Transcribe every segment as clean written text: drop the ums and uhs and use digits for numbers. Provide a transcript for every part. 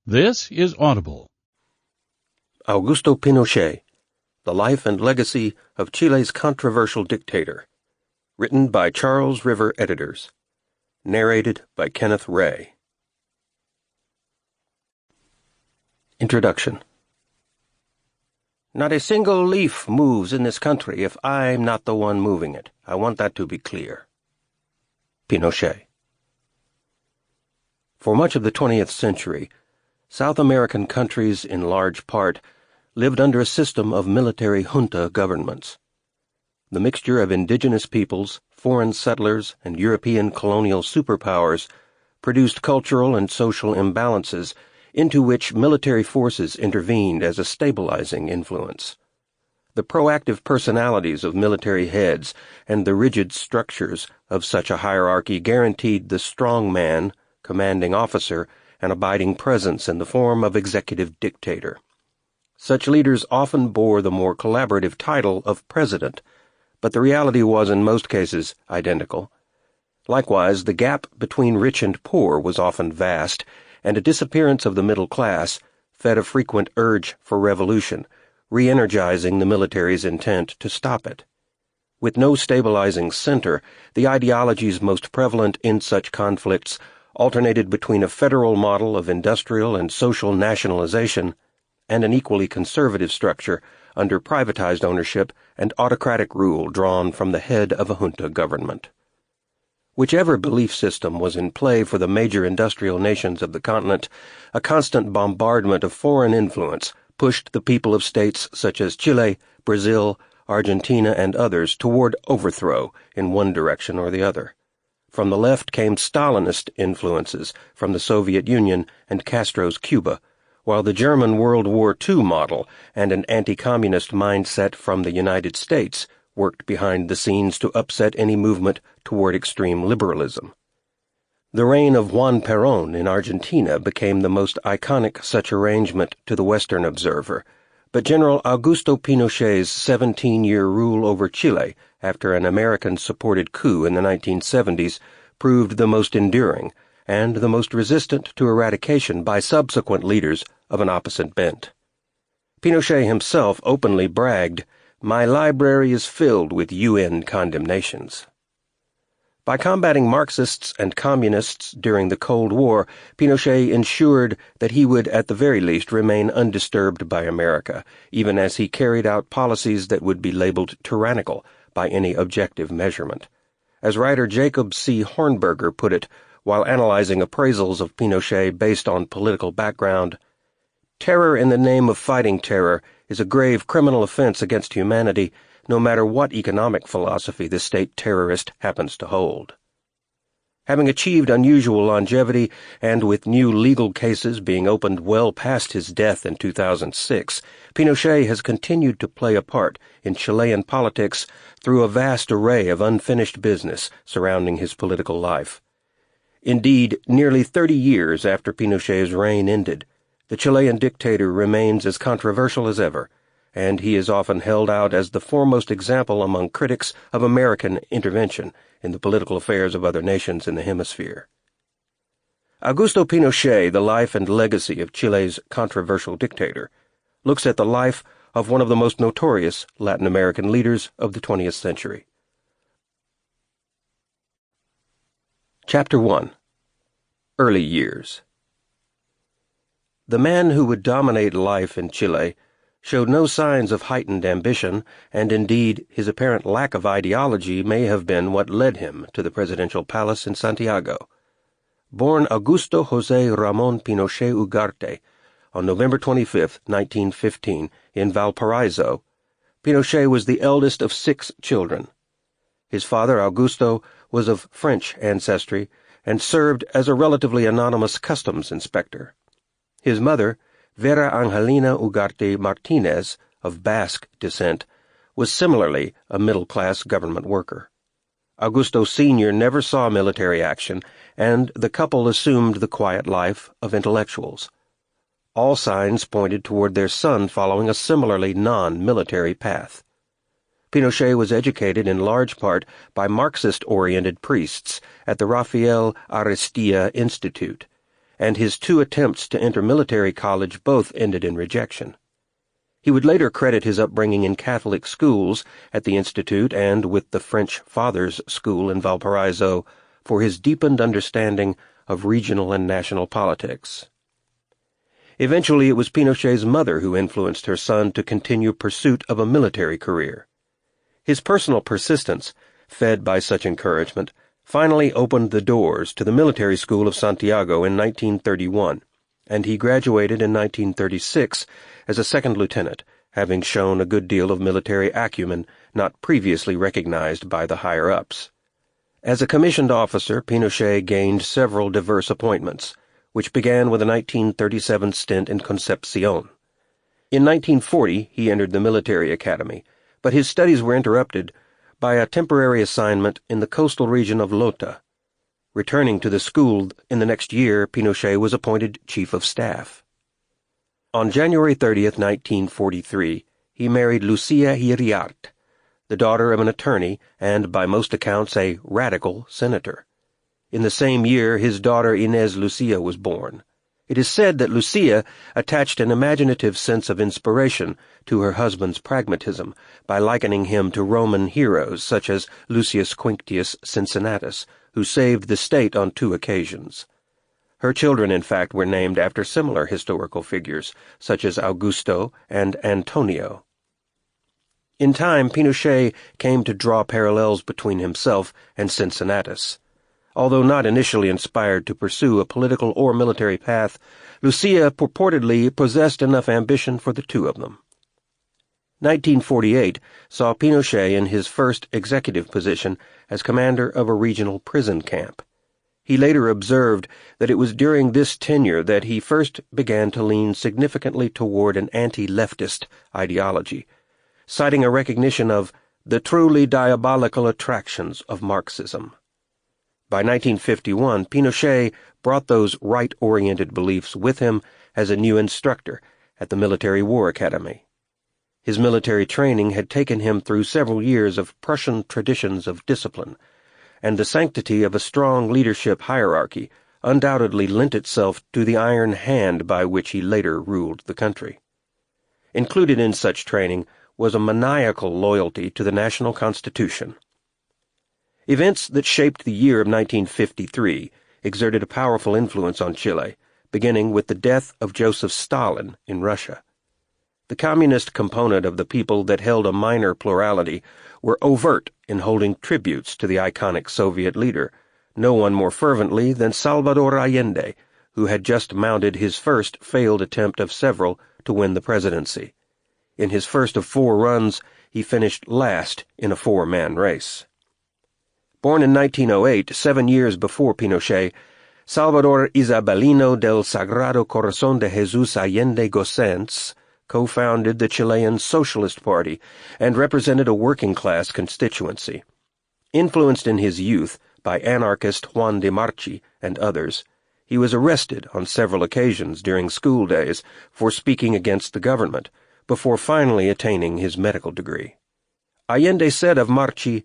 This is Audible. Augusto Pinochet, The Life and Legacy of Chile's Controversial Dictator. Written by Charles River Editors. Narrated by Kenneth Ray. Introduction. Not a single leaf moves in this country if I'm not the one moving it. I want that to be clear. Pinochet. For much of the 20th century, South American countries, in large part, lived under a system of military junta governments. The mixture of indigenous peoples, foreign settlers, and European colonial superpowers produced cultural and social imbalances into which military forces intervened as a stabilizing influence. The proactive personalities of military heads and the rigid structures of such a hierarchy guaranteed the strong man, commanding officer, an abiding presence in the form of executive dictator. Such leaders often bore the more collaborative title of president, but the reality was in most cases identical. Likewise, the gap between rich and poor was often vast, and a disappearance of the middle class fed a frequent urge for revolution, reenergizing the military's intent to stop it. With no stabilizing center, the ideologies most prevalent in such conflicts alternated between a federal model of industrial and social nationalization and an equally conservative structure under privatized ownership and autocratic rule drawn from the head of a junta government. Whichever belief system was in play for the major industrial nations of the continent, a constant bombardment of foreign influence pushed the people of states such as Chile, Brazil, Argentina, and others toward overthrow in one direction or the other. From the left came Stalinist influences from the Soviet Union and Castro's Cuba, while the German World War II model and an anti-communist mindset from the United States worked behind the scenes to upset any movement toward extreme liberalism. The reign of Juan Peron in Argentina became the most iconic such arrangement to the Western observer, but General Augusto Pinochet's 17-year rule over Chile after an American-supported coup in the 1970s proved the most enduring and the most resistant to eradication by subsequent leaders of an opposite bent. Pinochet himself openly bragged, "My library is filled with UN condemnations." By combating Marxists and Communists during the Cold War, Pinochet ensured that he would at the very least remain undisturbed by America, even as he carried out policies that would be labeled tyrannical by any objective measurement. As writer Jacob C. Hornberger put it, while analyzing appraisals of Pinochet based on political background, "Terror in the name of fighting terror is a grave criminal offense against humanity, no matter what economic philosophy the state terrorist happens to hold." Having achieved unusual longevity, and with new legal cases being opened well past his death in 2006, Pinochet has continued to play a part in Chilean politics through a vast array of unfinished business surrounding his political life. Indeed, nearly 30 years after Pinochet's reign ended, the Chilean dictator remains as controversial as ever, and he is often held out as the foremost example among critics of American intervention in the political affairs of other nations in the hemisphere. Augusto Pinochet, The Life and Legacy of Chile's Controversial Dictator, looks at the life of one of the most notorious Latin American leaders of the 20th century. Chapter 1. Early Years. The man who would dominate life in Chile showed no signs of heightened ambition, and indeed his apparent lack of ideology may have been what led him to the presidential palace in Santiago. Born Augusto José Ramón Pinochet Ugarte on November 25, 1915, in Valparaiso, Pinochet was the eldest of 6 children. His father, Augusto, was of French ancestry and served as a relatively anonymous customs inspector. His mother, Vera Angelina Ugarte Martinez, of Basque descent, was similarly a middle-class government worker. Augusto Sr. never saw military action, and the couple assumed the quiet life of intellectuals. All signs pointed toward their son following a similarly non-military path. Pinochet was educated in large part by Marxist-oriented priests at the Rafael Ariztía Institute, and his 2 attempts to enter military college both ended in rejection. He would later credit his upbringing in Catholic schools at the Institute and with the French Fathers School in Valparaiso for his deepened understanding of regional and national politics. Eventually, it was Pinochet's mother who influenced her son to continue pursuit of a military career. His personal persistence, fed by such encouragement, finally opened the doors to the military school of Santiago in 1931, and he graduated in 1936 as a second lieutenant, having shown a good deal of military acumen not previously recognized by the higher-ups. As a commissioned officer, Pinochet gained several diverse appointments, which began with a 1937 stint in Concepcion. In 1940, he entered the military academy, but his studies were interrupted by a temporary assignment in the coastal region of Lota. Returning to the school in the next year, Pinochet was appointed Chief of Staff. On January 30th, 1943, he married Lucia Iriart, the daughter of an attorney and, by most accounts, a radical senator. In the same year, his daughter Inez Lucia was born. It is said that Lucia attached an imaginative sense of inspiration to her husband's pragmatism by likening him to Roman heroes such as Lucius Quinctius Cincinnatus, who saved the state on 2 occasions. Her children, in fact, were named after similar historical figures, such as Augusto and Antonio. In time, Pinochet came to draw parallels between himself and Cincinnatus. Although not initially inspired to pursue a political or military path, Lucia purportedly possessed enough ambition for the 2 of them. 1948 saw Pinochet in his first executive position as commander of a regional prison camp. He later observed that it was during this tenure that he first began to lean significantly toward an anti-leftist ideology, citing a recognition of the truly diabolical attractions of Marxism. By 1951, Pinochet brought those right-oriented beliefs with him as a new instructor at the Military War Academy. His military training had taken him through several years of Prussian traditions of discipline, and the sanctity of a strong leadership hierarchy undoubtedly lent itself to the iron hand by which he later ruled the country. Included in such training was a maniacal loyalty to the national constitution. Events that shaped the year of 1953 exerted a powerful influence on Chile, beginning with the death of Joseph Stalin in Russia. The communist component of the people that held a minor plurality were overt in holding tributes to the iconic Soviet leader, no one more fervently than Salvador Allende, who had just mounted his first failed attempt of several to win the presidency. In his first of 4 runs, he finished last in a 4-man race. Born in 1908, 7 years before Pinochet, Salvador Isabelino del Sagrado Corazón de Jesús Allende Gossens co-founded the Chilean Socialist Party and represented a working-class constituency. Influenced in his youth by anarchist Juan de Marchi and others, he was arrested on several occasions during school days for speaking against the government, before finally attaining his medical degree. Allende said of Marchi,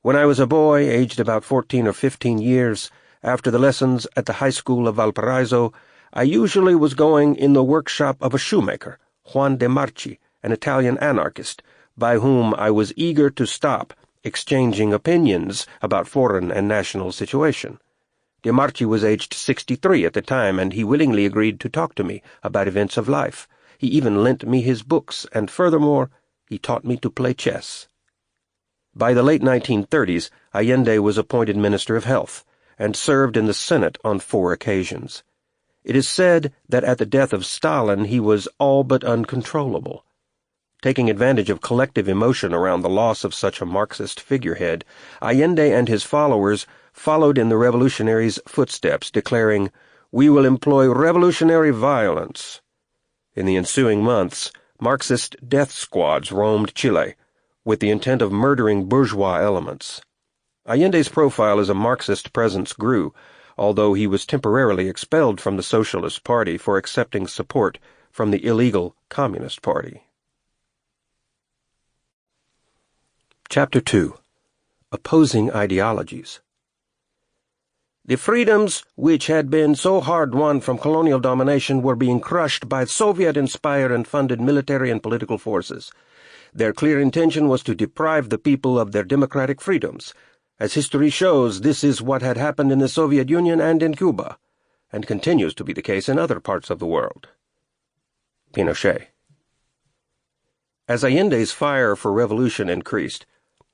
"When I was a boy, aged about 14 or 15 years, after the lessons at the high school of Valparaiso, I usually was going in the workshop of a shoemaker, Juan de Marchi, an Italian anarchist, by whom I was eager to stop, exchanging opinions about foreign and national situation. De Marchi was aged 63 at the time, and he willingly agreed to talk to me about events of life. He even lent me his books, and furthermore, he taught me to play chess." By the late 1930s, Allende was appointed Minister of Health and served in the Senate on 4 occasions. It is said that at the death of Stalin he was all but uncontrollable. Taking advantage of collective emotion around the loss of such a Marxist figurehead, Allende and his followers followed in the revolutionaries' footsteps, declaring, "We will employ revolutionary violence." In the ensuing months, Marxist death squads roamed Chile, with the intent of murdering bourgeois elements. Allende's profile as a Marxist presence grew, although he was temporarily expelled from the Socialist Party for accepting support from the illegal Communist Party. Chapter 2. Opposing Ideologies. The freedoms which had been so hard won from colonial domination were being crushed by Soviet-inspired and funded military and political forces. Their clear intention was to deprive the people of their democratic freedoms. As history shows, this is what had happened in the Soviet Union and in Cuba, and continues to be the case in other parts of the world. Pinochet. As Allende's fire for revolution increased,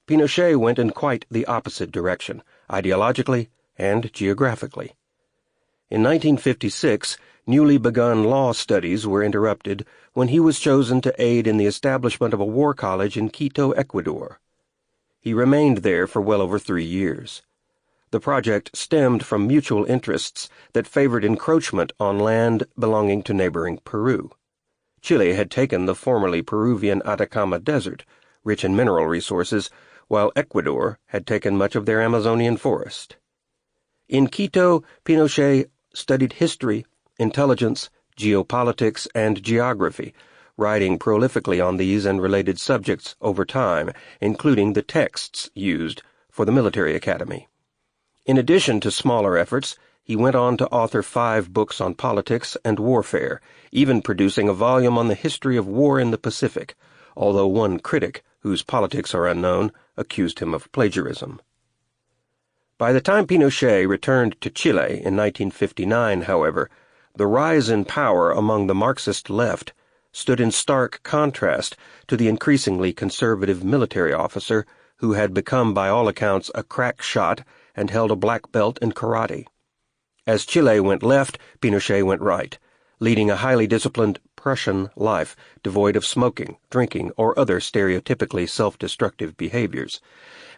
Pinochet went in quite the opposite direction, ideologically and geographically. In 1956, newly begun law studies were interrupted when he was chosen to aid in the establishment of a war college in Quito, Ecuador. He remained there for well over 3 years. The project stemmed from mutual interests that favored encroachment on land belonging to neighboring Peru. Chile had taken the formerly Peruvian Atacama Desert, rich in mineral resources, while Ecuador had taken much of their Amazonian forest. In Quito, Pinochet studied history, intelligence, geopolitics, and geography, writing prolifically on these and related subjects over time, including the texts used for the military academy. In addition to smaller efforts, he went on to author 5 books on politics and warfare, even producing a volume on the history of war in the Pacific, although one critic, whose politics are unknown, accused him of plagiarism. By the time Pinochet returned to Chile in 1959, however, the rise in power among the Marxist left stood in stark contrast to the increasingly conservative military officer who had become, by all accounts, a crack shot and held a black belt in karate. As Chile went left, Pinochet went right, leading a highly disciplined Prussian life devoid of smoking, drinking, or other stereotypically self-destructive behaviors,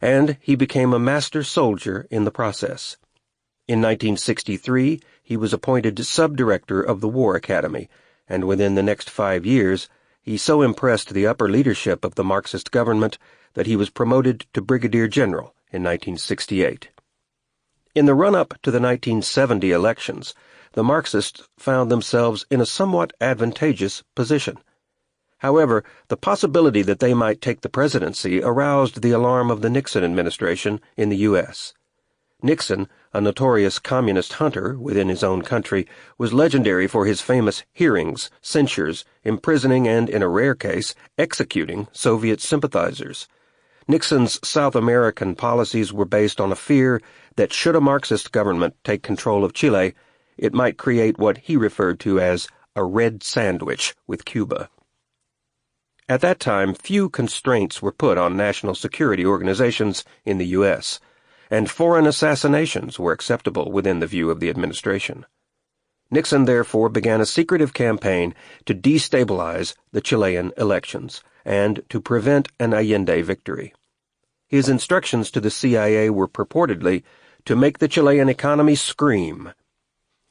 and he became a master soldier in the process. In 1963, he was appointed subdirector of the War Academy, and within the next 5 years, he so impressed the upper leadership of the Marxist government that he was promoted to brigadier general in 1968. In the run-up to the 1970 elections, the Marxists found themselves in a somewhat advantageous position. However, the possibility that they might take the presidency aroused the alarm of the Nixon administration in the U.S. Nixon, a notorious communist hunter within his own country, was legendary for his famous hearings, censures, imprisoning, and, in a rare case, executing Soviet sympathizers. Nixon's South American policies were based on a fear that should a Marxist government take control of Chile, it might create what he referred to as a red sandwich with Cuba. At that time, few constraints were put on national security organizations in the U.S., and foreign assassinations were acceptable within the view of the administration. Nixon therefore began a secretive campaign to destabilize the Chilean elections and to prevent an Allende victory. His instructions to the CIA were purportedly to make the Chilean economy scream.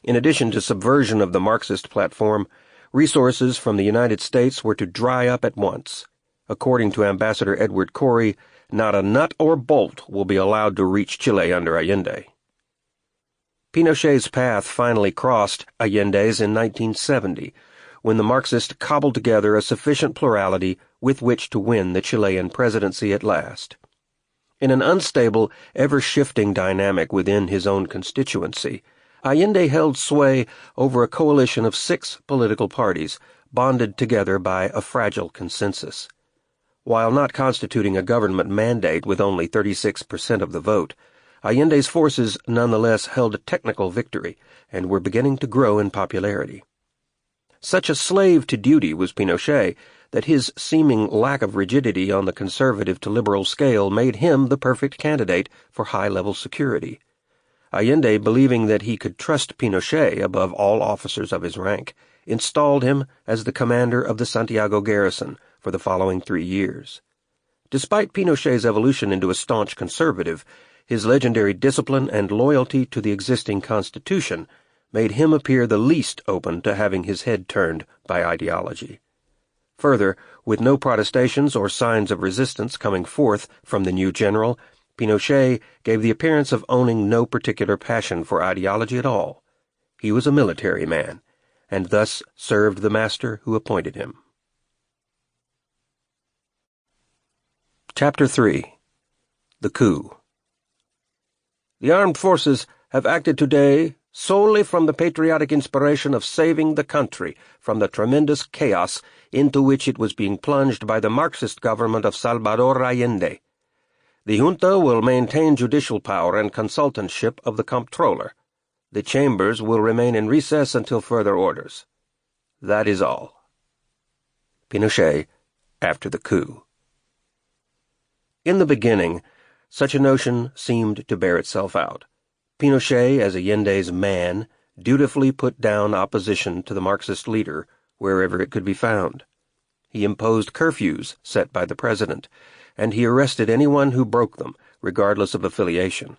In addition to subversion of the Marxist platform, resources from the United States were to dry up at once. According to Ambassador Edward Corey, not a nut or bolt will be allowed to reach Chile under Allende. Pinochet's path finally crossed Allende's in 1970, when the Marxists cobbled together a sufficient plurality with which to win the Chilean presidency at last. In an unstable, ever-shifting dynamic within his own constituency, Allende held sway over a coalition of 6 political parties, bonded together by a fragile consensus. While not constituting a government mandate with only 36% of the vote, Allende's forces nonetheless held a technical victory and were beginning to grow in popularity. Such a slave to duty was Pinochet that his seeming lack of rigidity on the conservative to liberal scale made him the perfect candidate for high-level security. Allende, believing that he could trust Pinochet above all officers of his rank, installed him as the commander of the Santiago garrison for the following 3 years. Despite Pinochet's evolution into a staunch conservative, his legendary discipline and loyalty to the existing constitution made him appear the least open to having his head turned by ideology. Further, with no protestations or signs of resistance coming forth from the new general, Pinochet gave the appearance of owning no particular passion for ideology at all. He was a military man, and thus served the master who appointed him. Chapter 3. The Coup. The armed forces have acted today solely from the patriotic inspiration of saving the country from the tremendous chaos into which it was being plunged by the Marxist government of Salvador Allende. The junta will maintain judicial power and consultantship of the comptroller. The chambers will remain in recess until further orders. That is all. Pinochet, after the coup. In the beginning, such a notion seemed to bear itself out. Pinochet, as Allende's man, dutifully put down opposition to the Marxist leader wherever it could be found. He imposed curfews set by the president, and he arrested anyone who broke them, regardless of affiliation.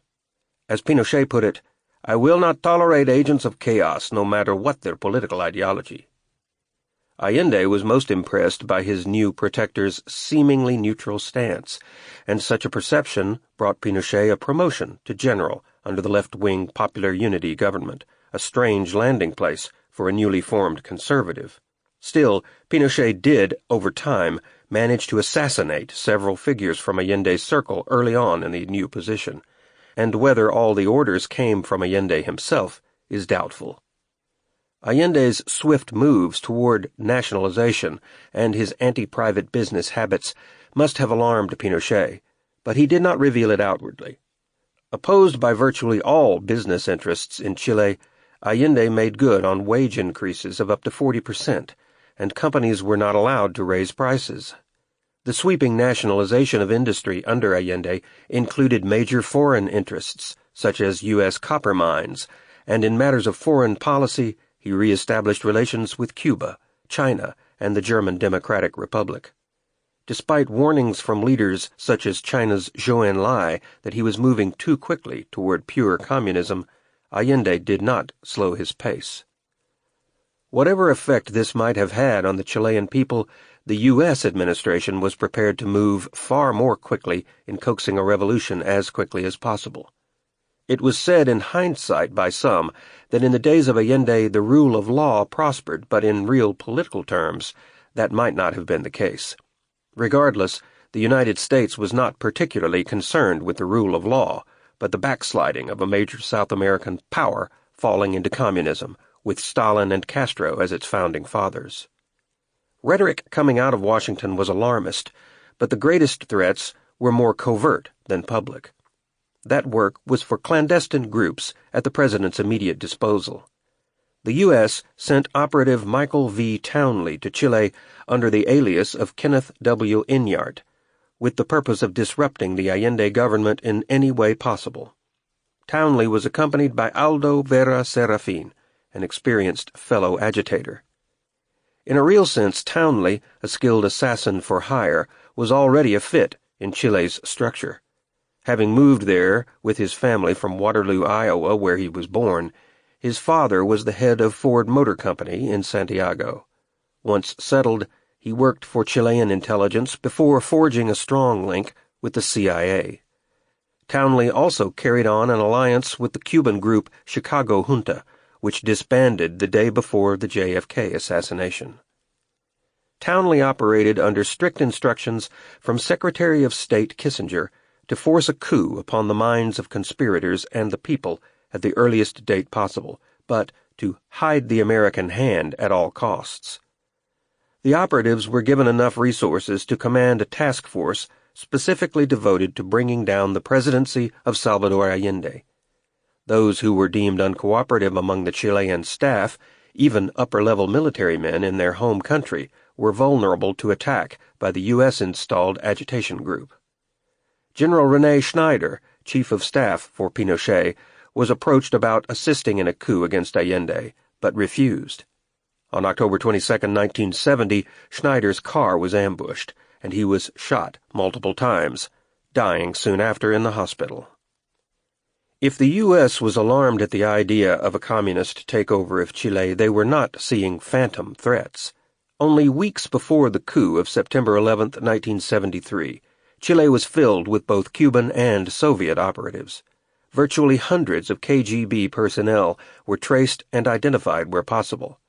As Pinochet put it, "I will not tolerate agents of chaos, no matter what their political ideology." Allende was most impressed by his new protector's seemingly neutral stance, and such a perception brought Pinochet a promotion to general under the left-wing Popular Unity government, a strange landing place for a newly formed conservative. Still, Pinochet did, over time, manage to assassinate several figures from Allende's circle early on in the new position, and whether all the orders came from Allende himself is doubtful. Allende's swift moves toward nationalization and his anti-private business habits must have alarmed Pinochet, but he did not reveal it outwardly. Opposed by virtually all business interests in Chile, Allende made good on wage increases of up to 40%, and companies were not allowed to raise prices. The sweeping nationalization of industry under Allende included major foreign interests, such as U.S. copper mines, and in matters of foreign policy, he re-established relations with Cuba, China, and the German Democratic Republic. Despite warnings from leaders such as China's Zhou Enlai that he was moving too quickly toward pure communism, Allende did not slow his pace. Whatever effect this might have had on the Chilean people, the U.S. administration was prepared to move far more quickly in coaxing a revolution as quickly as possible. It was said in hindsight by some that in the days of Allende the rule of law prospered, but in real political terms, that might not have been the case. Regardless, the United States was not particularly concerned with the rule of law, but the backsliding of a major South American power falling into communism, with Stalin and Castro as its founding fathers. Rhetoric coming out of Washington was alarmist, but the greatest threats were more covert than public. That work was for clandestine groups at the president's immediate disposal. The U.S. sent Operative Michael V. Townley to Chile under the alias of Kenneth W. Inyart, with the purpose of disrupting the Allende government in any way possible. Townley was accompanied by Aldo Vera Serafin, an experienced fellow agitator. In a real sense, Townley, a skilled assassin for hire, was already a fit in Chile's structure. Having moved there with his family from Waterloo, Iowa, where he was born, his father was the head of Ford Motor Company in Santiago. Once settled, he worked for Chilean intelligence before forging a strong link with the CIA. Townley also carried on an alliance with the Cuban group Chicago Junta, which disbanded the day before the JFK assassination. Townley operated under strict instructions from Secretary of State Kissinger to force a coup upon the minds of conspirators and the people at the earliest date possible, but to hide the American hand at all costs. The operatives were given enough resources to command a task force specifically devoted to bringing down the presidency of Salvador Allende. Those who were deemed uncooperative among the Chilean staff, even upper-level military men in their home country, were vulnerable to attack by the U.S.-installed agitation group. General René Schneider, chief of staff for Pinochet, was approached about assisting in a coup against Allende, but refused. On October 22, 1970, Schneider's car was ambushed, and he was shot multiple times, dying soon after in the hospital. If the U.S. was alarmed at the idea of a communist takeover of Chile, they were not seeing phantom threats. Only weeks before the coup of September 11, 1973, Chile was filled with both Cuban and Soviet operatives. Virtually hundreds of KGB personnel were traced and identified where possible.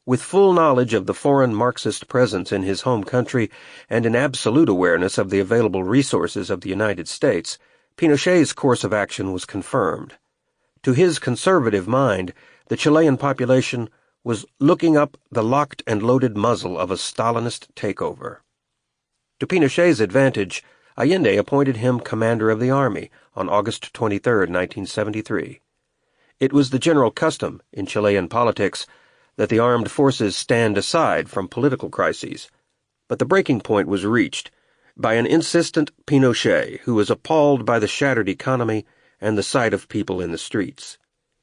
With full knowledge of the foreign Marxist presence in his home country and an absolute awareness of the available resources of the United States, Pinochet's course of action was confirmed. To his conservative mind, the Chilean population was looking up the locked and loaded muzzle of a Stalinist takeover. To Pinochet's advantage, Allende appointed him commander of the army on August 23, 1973. It was the general custom in Chilean politics that the armed forces stand aside from political crises, but the breaking point was reached by an insistent Pinochet who was appalled by the shattered economy and the sight of people in the streets.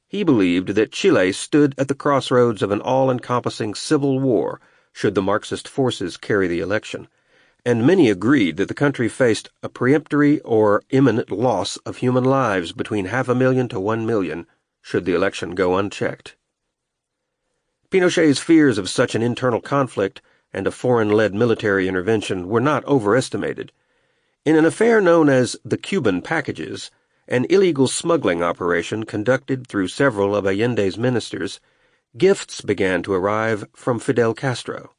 He believed that Chile stood at the crossroads of an all-encompassing civil war should the Marxist forces carry the election, and many agreed that the country faced a peremptory or imminent loss of human lives between 500,000 to 1 million should the election go unchecked. Pinochet's fears of such an internal conflict and a foreign-led military intervention were not overestimated. In an affair known as the Cuban Packages, an illegal smuggling operation conducted through several of Allende's ministers, gifts began to arrive from Fidel Castro.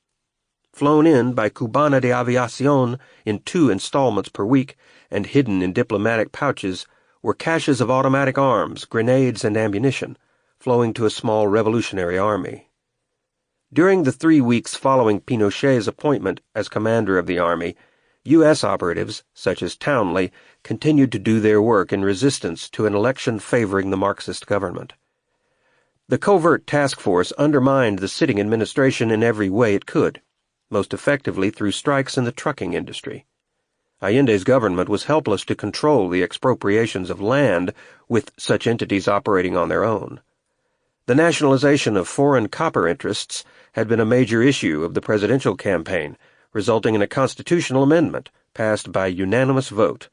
Flown in by Cubana de Aviación in 2 installments per week and hidden in diplomatic pouches were caches of automatic arms, grenades, and ammunition, flowing to a small revolutionary army. During the 3 weeks following Pinochet's appointment as commander of the army, U.S. operatives, such as Townley, continued to do their work in resistance to an election favoring the Marxist government. The covert task force undermined the sitting administration in every way it could, most effectively through strikes in the trucking industry. Allende's government was helpless to control the expropriations of land with such entities operating on their own. The nationalization of foreign copper interests had been a major issue of the presidential campaign, resulting in a constitutional amendment passed by unanimous vote.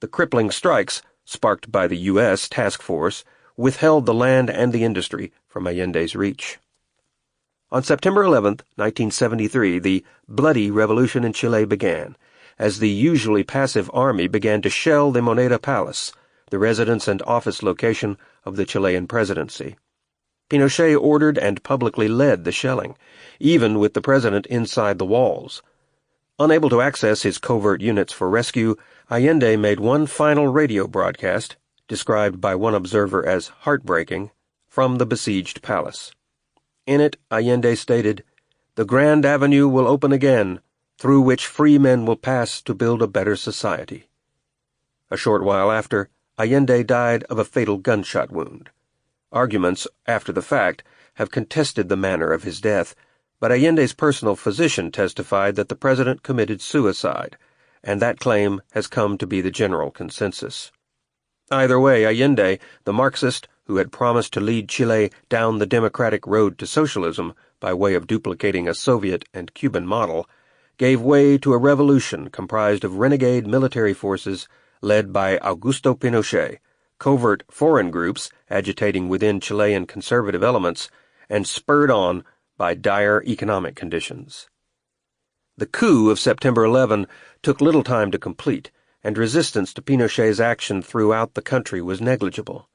The crippling strikes, sparked by the U.S. task force, withheld the land and the industry from Allende's reach. On September 11, 1973, the bloody revolution in Chile began, as the usually passive army began to shell the Moneda Palace, the residence and office location of the Chilean presidency. Pinochet ordered and publicly led the shelling, even with the president inside the walls. Unable to access his covert units for rescue, Allende made one final radio broadcast, described by one observer as heartbreaking, from the besieged palace. In it, Allende stated, "The Grand Avenue will open again, through which free men will pass to build a better society." A short while after, Allende died of a fatal gunshot wound. Arguments, after the fact, have contested the manner of his death, but Allende's personal physician testified that the president committed suicide, and that claim has come to be the general consensus. Either way, Allende, the Marxist who had promised to lead Chile down the democratic road to socialism by way of duplicating a Soviet and Cuban model, gave way to a revolution comprised of renegade military forces led by Augusto Pinochet, covert foreign groups agitating within Chilean conservative elements, and spurred on by dire economic conditions. The coup of September 11 took little time to complete, and resistance to Pinochet's action throughout the country was negligible.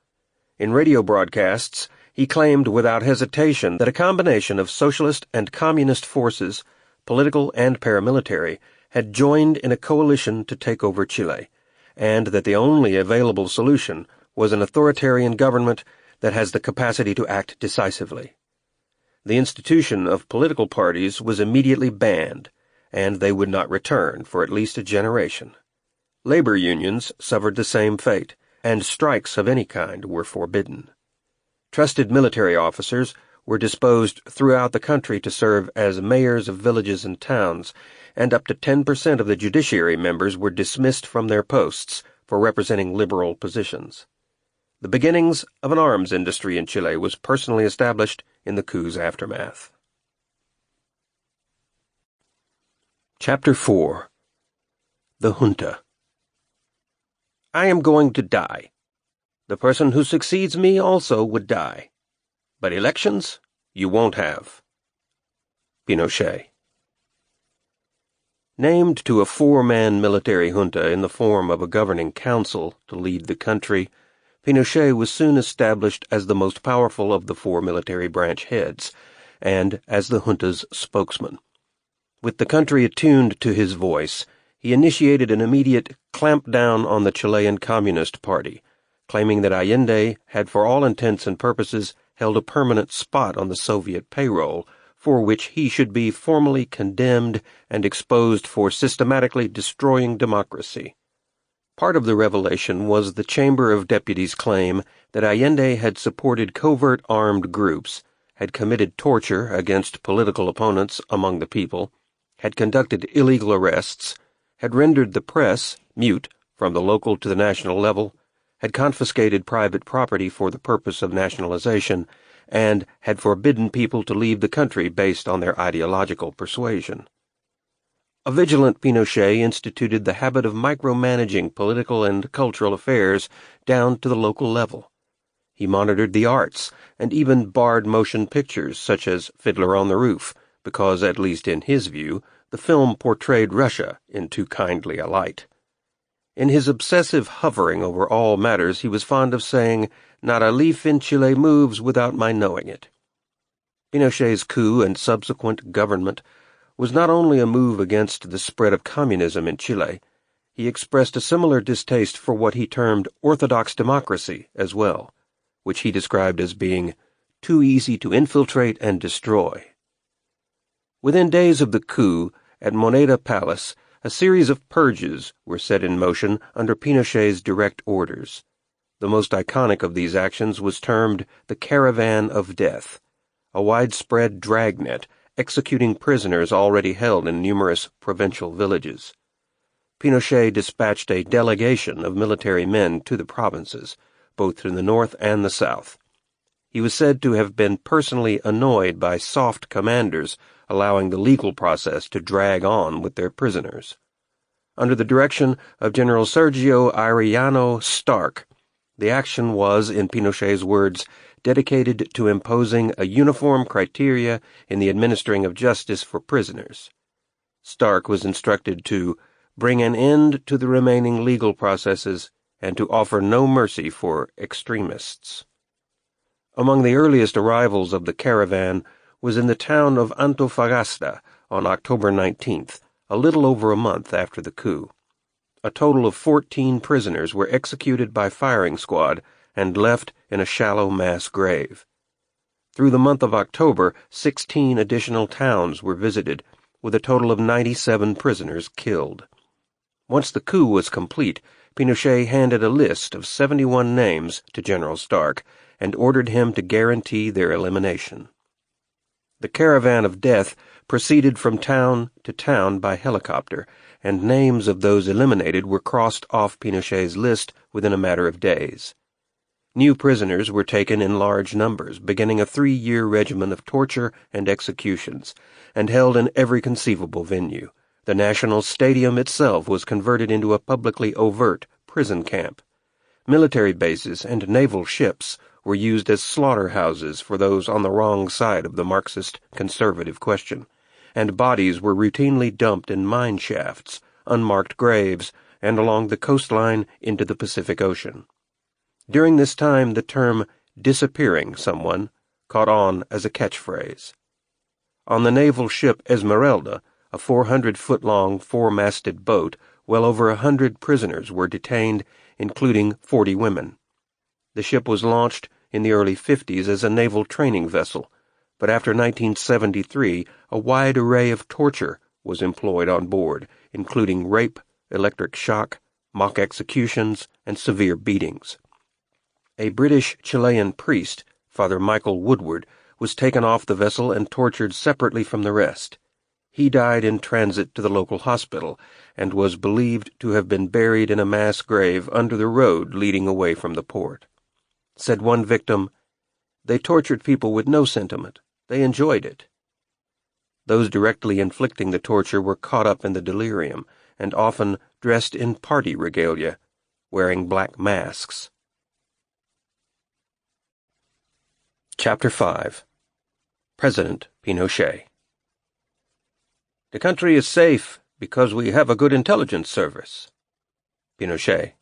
In radio broadcasts, he claimed without hesitation that a combination of socialist and communist forces, political and paramilitary, had joined in a coalition to take over Chile, and that the only available solution was an authoritarian government that has the capacity to act decisively. The institution of political parties was immediately banned, and they would not return for at least a generation. Labor unions suffered the same fate, and strikes of any kind were forbidden. Trusted military officers were disposed throughout the country to serve as mayors of villages and towns, and up to 10% of the judiciary members were dismissed from their posts for representing liberal positions. The beginnings of an arms industry in Chile was personally established in the coup's aftermath. Chapter 4. The Junta. I am going to die. The person who succeeds me also would die. But elections you won't have. Pinochet. Named to a 4-man military junta in the form of a governing council to lead the country, Pinochet was soon established as the most powerful of the 4 military branch heads, and as the junta's spokesman. With the country attuned to his voice, he initiated an immediate clampdown on the Chilean Communist Party, claiming that Allende had for all intents and purposes held a permanent spot on the Soviet payroll, for which he should be formally condemned and exposed for systematically destroying democracy. Part of the revelation was the Chamber of Deputies' claim that Allende had supported covert armed groups, had committed torture against political opponents among the people, had conducted illegal arrests, had rendered the press mute from the local to the national level, had confiscated private property for the purpose of nationalization, and had forbidden people to leave the country based on their ideological persuasion. A vigilant Pinochet instituted the habit of micromanaging political and cultural affairs down to the local level. He monitored the arts and even barred motion pictures such as Fiddler on the Roof, because, at least in his view, the film portrayed Russia in too kindly a light. In his obsessive hovering over all matters, he was fond of saying, "Not a leaf in Chile moves without my knowing it." Pinochet's coup and subsequent government was not only a move against the spread of communism in Chile, he expressed a similar distaste for what he termed orthodox democracy as well, which he described as being too easy to infiltrate and destroy. Within days of the coup, at Moneda Palace, a series of purges were set in motion under Pinochet's direct orders. The most iconic of these actions was termed the Caravan of Death, a widespread dragnet executing prisoners already held in numerous provincial villages. Pinochet dispatched a delegation of military men to the provinces, both in the north and the south. He was said to have been personally annoyed by soft commanders allowing the legal process to drag on with their prisoners. Under the direction of General Sergio Arellano Stark, the action was, in Pinochet's words, dedicated to imposing a uniform criteria in the administering of justice for prisoners. Stark was instructed to bring an end to the remaining legal processes and to offer no mercy for extremists. Among the earliest arrivals of the caravan was in the town of Antofagasta on October 19th, a little over a month after the coup. A total of 14 prisoners were executed by firing squad and left in a shallow mass grave. Through the month of October, 16 additional towns were visited, with a total of 97 prisoners killed. Once the coup was complete, Pinochet handed a list of 71 names to General Stark and ordered him to guarantee their elimination. The Caravan of Death proceeded from town to town by helicopter, and names of those eliminated were crossed off Pinochet's list within a matter of days. New prisoners were taken in large numbers, beginning a 3-year regimen of torture and executions, and held in every conceivable venue. The National Stadium itself was converted into a publicly overt prison camp. Military bases and naval ships were used as slaughterhouses for those on the wrong side of the Marxist conservative question, and bodies were routinely dumped in mine shafts, unmarked graves, and along the coastline into the Pacific Ocean. During this time, the term disappearing someone caught on as a catchphrase. On the naval ship Esmeralda, a 400-foot-long, 4-masted boat, well over 100 prisoners were detained, including 40 women. The ship was launched in the early 50s as a naval training vessel, but after 1973, a wide array of torture was employed on board, including rape, electric shock, mock executions, and severe beatings. A British-Chilean priest, Father Michael Woodward, was taken off the vessel and tortured separately from the rest. He died in transit to the local hospital and was believed to have been buried in a mass grave under the road leading away from the port. Said one victim, "They tortured people with no sentiment. They enjoyed it." Those directly inflicting the torture were caught up in the delirium and often dressed in party regalia, wearing black masks. Chapter 5. President Pinochet. The country is safe because we have a good intelligence service. Pinochet.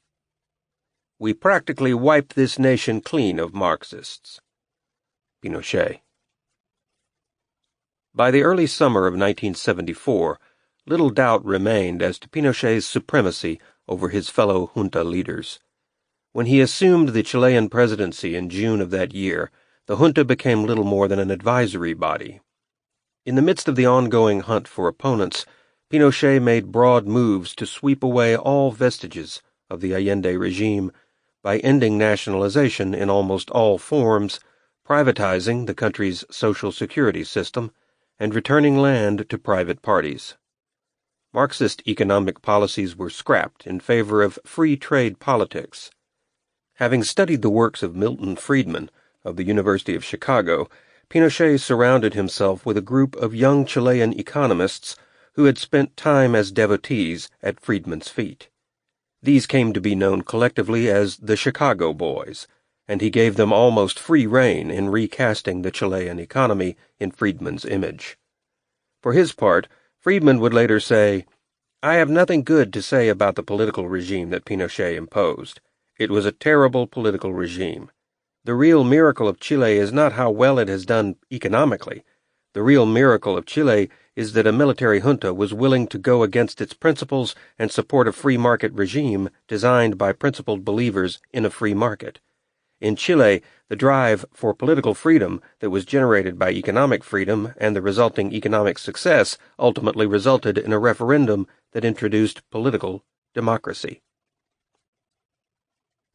We practically wiped this nation clean of Marxists. Pinochet. By the early summer of 1974, little doubt remained as to Pinochet's supremacy over his fellow junta leaders. When he assumed the Chilean presidency in June of that year, the junta became little more than an advisory body. In the midst of the ongoing hunt for opponents, Pinochet made broad moves to sweep away all vestiges of the Allende regime by ending nationalization in almost all forms, privatizing the country's social security system, and returning land to private parties. Marxist economic policies were scrapped in favor of free trade politics. Having studied the works of Milton Friedman of the University of Chicago, Pinochet surrounded himself with a group of young Chilean economists who had spent time as devotees at Friedman's feet. These came to be known collectively as the Chicago Boys, and he gave them almost free rein in recasting the Chilean economy in Friedman's image. For his part, Friedman would later say, "I have nothing good to say about the political regime that Pinochet imposed. It was a terrible political regime. The real miracle of Chile is not how well it has done economically. The real miracle of Chile is that a military junta was willing to go against its principles and support a free market regime designed by principled believers in a free market. In Chile, the drive for political freedom that was generated by economic freedom and the resulting economic success ultimately resulted in a referendum that introduced political democracy."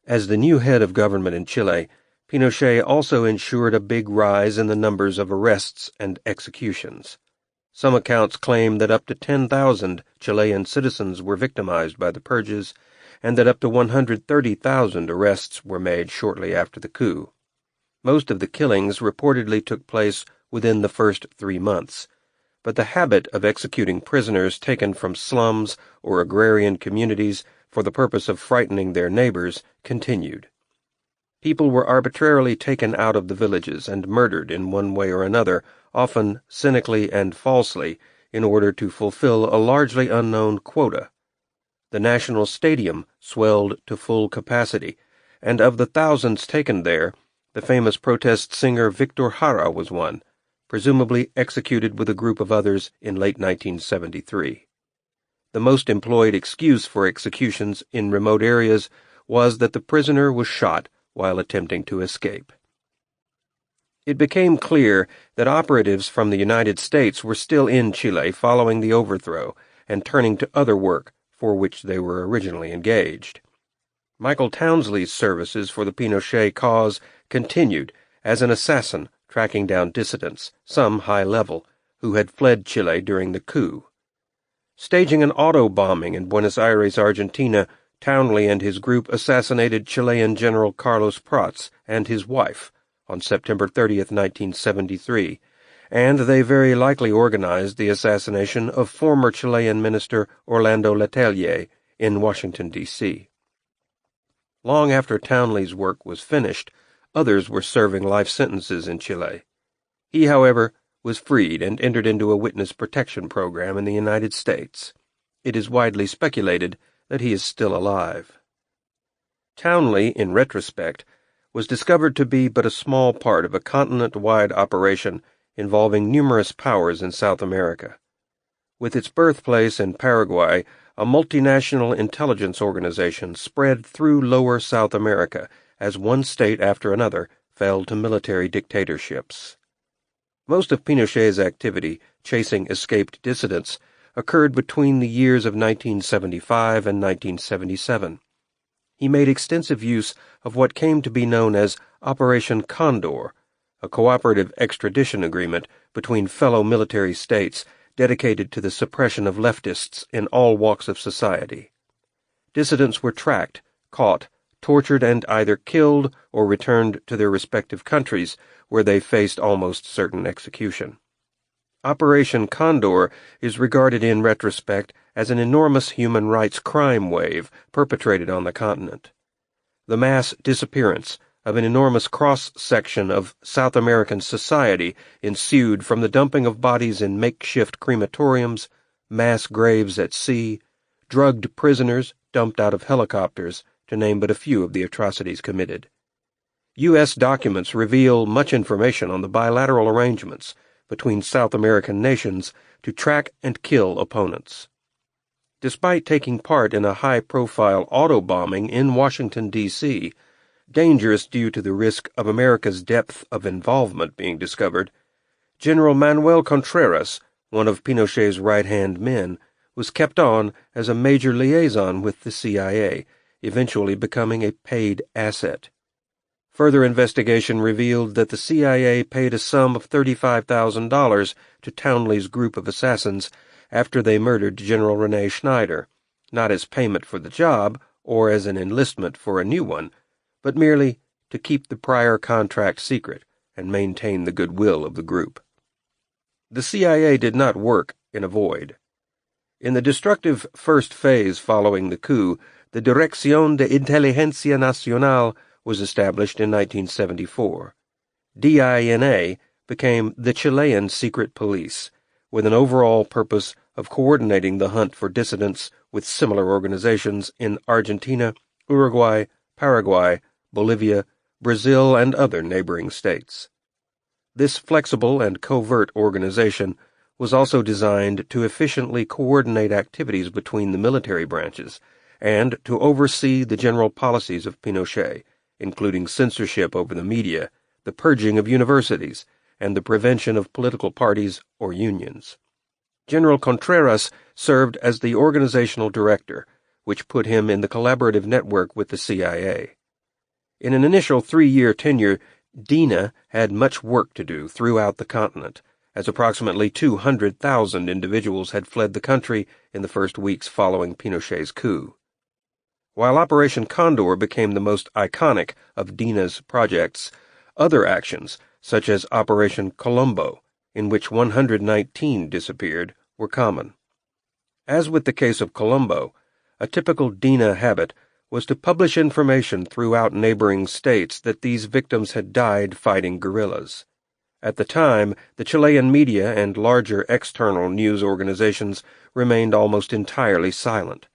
As the new head of government in Chile, Pinochet also ensured a big rise in the numbers of arrests and executions. Some accounts claim that up to 10,000 Chilean citizens were victimized by the purges, and that up to 130,000 arrests were made shortly after the coup. Most of the killings reportedly took place within the first 3 months, but the habit of executing prisoners taken from slums or agrarian communities for the purpose of frightening their neighbors continued. People were arbitrarily taken out of the villages and murdered in one way or another, often cynically and falsely, in order to fulfill a largely unknown quota. The national stadium swelled to full capacity, and of the thousands taken there, the famous protest singer Victor Jara was one, presumably executed with a group of others in late 1973. The most employed excuse for executions in remote areas was that the prisoner was shot while attempting to escape. It became clear that operatives from the United States were still in Chile following the overthrow and turning to other work for which they were originally engaged. Michael Townsley's services for the Pinochet cause continued as an assassin tracking down dissidents, some high-level, who had fled Chile during the coup. Staging an auto bombing in Buenos Aires, Argentina, Townley and his group assassinated Chilean General Carlos Prats and his wife on September 30th, 1973, and they very likely organized the assassination of former Chilean Minister Orlando Letelier in Washington, D.C. Long after Townley's work was finished, others were serving life sentences in Chile. He, however, was freed and entered into a witness protection program in the United States. It is widely speculated that he is still alive. Townley, in retrospect, was discovered to be but a small part of a continent-wide operation involving numerous powers in South America. With its birthplace in Paraguay, a multinational intelligence organization spread through lower South America as one state after another fell to military dictatorships. Most of Pinochet's activity, chasing escaped dissidents, occurred between the years of 1975 and 1977. He made extensive use of what came to be known as Operation Condor, a cooperative extradition agreement between fellow military states dedicated to the suppression of leftists in all walks of society. Dissidents were tracked, caught, tortured, and either killed or returned to their respective countries, where they faced almost certain execution. Operation Condor is regarded in retrospect as an enormous human rights crime wave perpetrated on the continent. The mass disappearance of an enormous cross-section of South American society ensued from the dumping of bodies in makeshift crematoriums, mass graves at sea, drugged prisoners dumped out of helicopters, to name but a few of the atrocities committed. U.S. documents reveal much information on the bilateral arrangements between South American nations to track and kill opponents. Despite taking part in a high-profile auto bombing in Washington, D.C., dangerous due to the risk of America's depth of involvement being discovered, General Manuel Contreras, one of Pinochet's right-hand men, was kept on as a major liaison with the CIA, eventually becoming a paid asset. Further investigation revealed that the CIA paid a sum of $35,000 to Townley's group of assassins after they murdered General Rene Schneider, not as payment for the job or as an enlistment for a new one, but merely to keep the prior contract secret and maintain the goodwill of the group. The CIA did not work in a void. In the destructive first phase following the coup, the Dirección de Inteligencia Nacional was established in 1974. DINA became the Chilean secret police, with an overall purpose of coordinating the hunt for dissidents with similar organizations in Argentina, Uruguay, Paraguay, Bolivia, Brazil, and other neighboring states. This flexible and covert organization was also designed to efficiently coordinate activities between the military branches and to oversee the general policies of Pinochet, including censorship over the media, the purging of universities, and the prevention of political parties or unions. General Contreras served as the organizational director, which put him in the collaborative network with the CIA. In an initial 3-year tenure, DINA had much work to do throughout the continent, as approximately 200,000 individuals had fled the country in the first weeks following Pinochet's coup. While Operation Condor became the most iconic of DINA's projects, other actions, such as Operation Colombo, in which 119 disappeared, were common. As with the case of Colombo, a typical DINA habit was to publish information throughout neighboring states that these victims had died fighting guerrillas. At the time, the Chilean media and larger external news organizations remained almost entirely silent.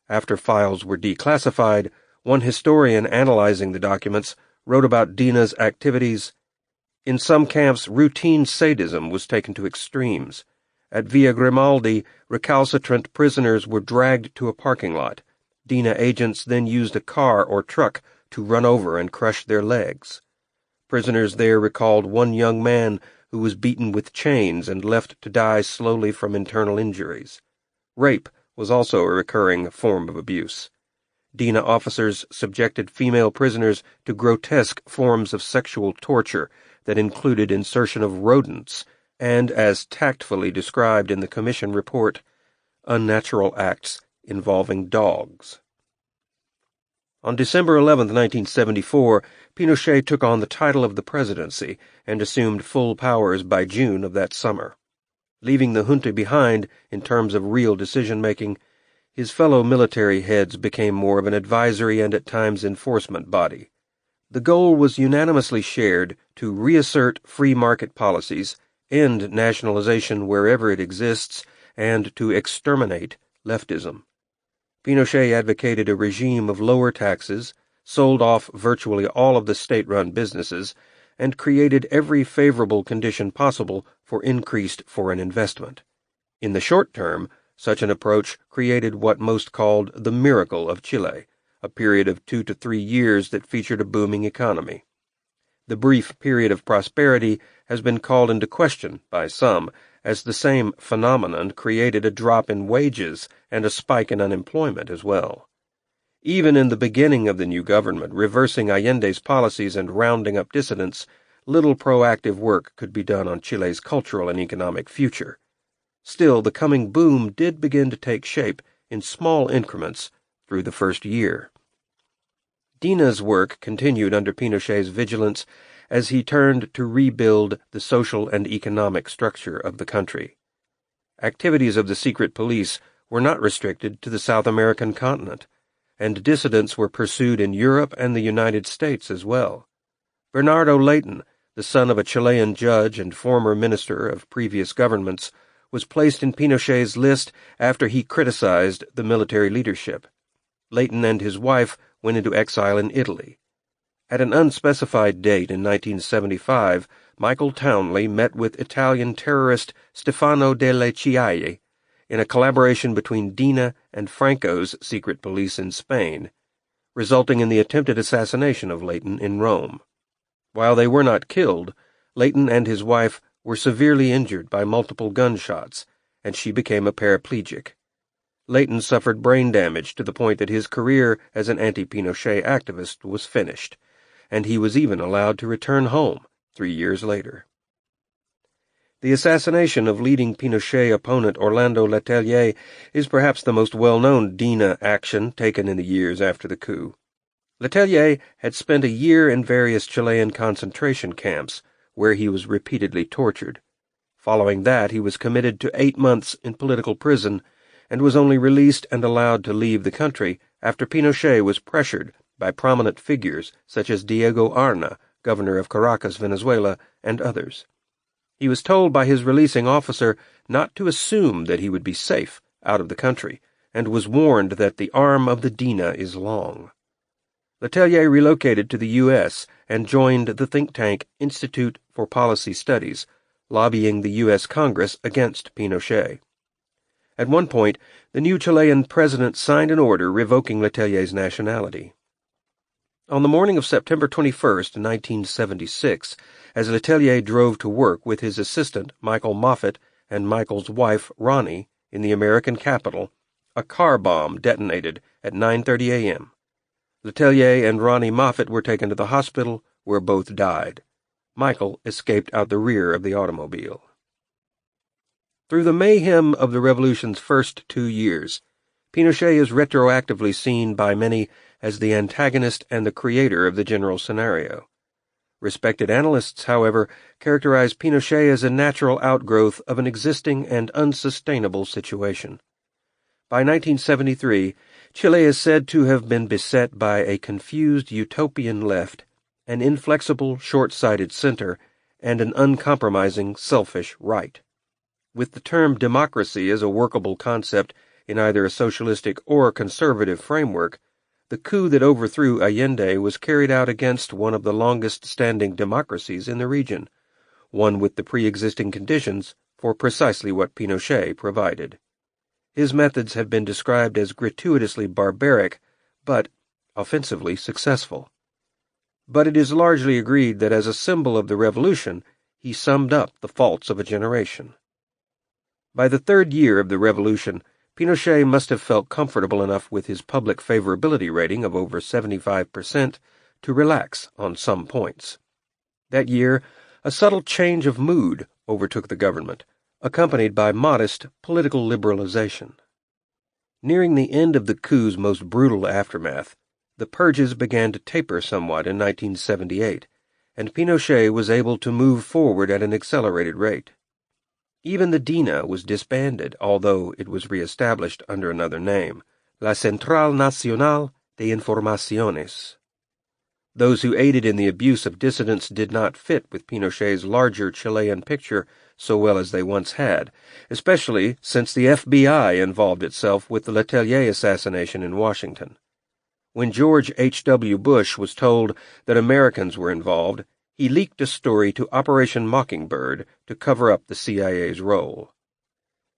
After files were declassified, one historian analyzing the documents wrote about DINA's activities. In some camps, routine sadism was taken to extremes. At Villa Grimaldi, recalcitrant prisoners were dragged to a parking lot. DINA agents then used a car or truck to run over and crush their legs. Prisoners there recalled one young man who was beaten with chains and left to die slowly from internal injuries. Rape was also a recurring form of abuse. DINA officers subjected female prisoners to grotesque forms of sexual torture that included insertion of rodents and, as tactfully described in the Commission report, unnatural acts involving dogs. On December 11, 1974, Pinochet took on the title of the presidency and assumed full powers by June of that summer. Leaving the junta behind in terms of real decision-making, his fellow military heads became more of an advisory and at times enforcement body. The goal was unanimously shared to reassert free market policies, end nationalization wherever it exists, and to exterminate leftism. Pinochet advocated a regime of lower taxes, sold off virtually all of the state-run businesses, and created every favorable condition possible for increased foreign investment. In the short term, such an approach created what most called the miracle of Chile, a period of 2 to 3 years that featured a booming economy. The brief period of prosperity has been called into question by some, as the same phenomenon created a drop in wages and a spike in unemployment as well. Even in the beginning of the new government, reversing Allende's policies and rounding up dissidents, little proactive work could be done on Chile's cultural and economic future. Still, the coming boom did begin to take shape in small increments through the first year. DINA's work continued under Pinochet's vigilance as he turned to rebuild the social and economic structure of the country. Activities of the secret police were not restricted to the South American continent, and dissidents were pursued in Europe and the United States as well. Bernardo Leighton, the son of a Chilean judge and former minister of previous governments, was placed in Pinochet's list after he criticized the military leadership. Leighton and his wife went into exile in Italy. At an unspecified date in 1975, Michael Townley met with Italian terrorist Stefano delle Chiaie in a collaboration between Dina and Franco's secret police in Spain, resulting in the attempted assassination of Leighton in Rome. While they were not killed, Leighton and his wife were severely injured by multiple gunshots, and she became a paraplegic. Leighton suffered brain damage to the point that his career as an anti-Pinochet activist was finished, and he was even allowed to return home 3 years later. The assassination of leading Pinochet opponent Orlando Letelier is perhaps the most well-known Dina action taken in the years after the coup. Letelier had spent a year in various Chilean concentration camps, where he was repeatedly tortured. Following that, he was committed to 8 months in political prison and was only released and allowed to leave the country after Pinochet was pressured by prominent figures such as Diego Arna, governor of Caracas, Venezuela, and others. He was told by his releasing officer not to assume that he would be safe out of the country, and was warned that the arm of the Dina is long. Letelier relocated to the U.S. and joined the think tank Institute for Policy Studies, lobbying the U.S. Congress against Pinochet. At one point, the new Chilean president signed an order revoking Letelier's nationality. On the morning of September 21, 1976, as Letelier drove to work with his assistant Michael Moffett and Michael's wife Ronnie in the American capital, a car bomb detonated at 9:30 a.m. Letelier and Ronnie Moffett were taken to the hospital, where both died. Michael escaped out the rear of the automobile. Through the mayhem of the revolution's first 2 years, Pinochet is retroactively seen by many as the antagonist and the creator of the general scenario. Respected analysts, however, characterize Pinochet as a natural outgrowth of an existing and unsustainable situation. By 1973, Chile is said to have been beset by a confused utopian left, an inflexible, short-sighted center, and an uncompromising, selfish right. With the term democracy as a workable concept in either a socialistic or conservative framework, the coup that overthrew Allende was carried out against one of the longest-standing democracies in the region, one with the pre-existing conditions for precisely what Pinochet provided. His methods have been described as gratuitously barbaric, but offensively successful. But it is largely agreed that as a symbol of the revolution, he summed up the faults of a generation. By the 3rd year of the revolution, Pinochet must have felt comfortable enough with his public favorability rating of over 75% to relax on some points. That year, a subtle change of mood overtook the government, accompanied by modest political liberalization. Nearing the end of the coup's most brutal aftermath, the purges began to taper somewhat in 1978, and Pinochet was able to move forward at an accelerated rate. Even the Dina was disbanded, although it was reestablished under another name, La Central Nacional de Informaciones. Those who aided in the abuse of dissidents did not fit with Pinochet's larger Chilean picture so well as they once had, especially since the FBI involved itself with the Letelier assassination in Washington. When George H.W. Bush was told that Americans were involved, he leaked a story to Operation Mockingbird to cover up the CIA's role.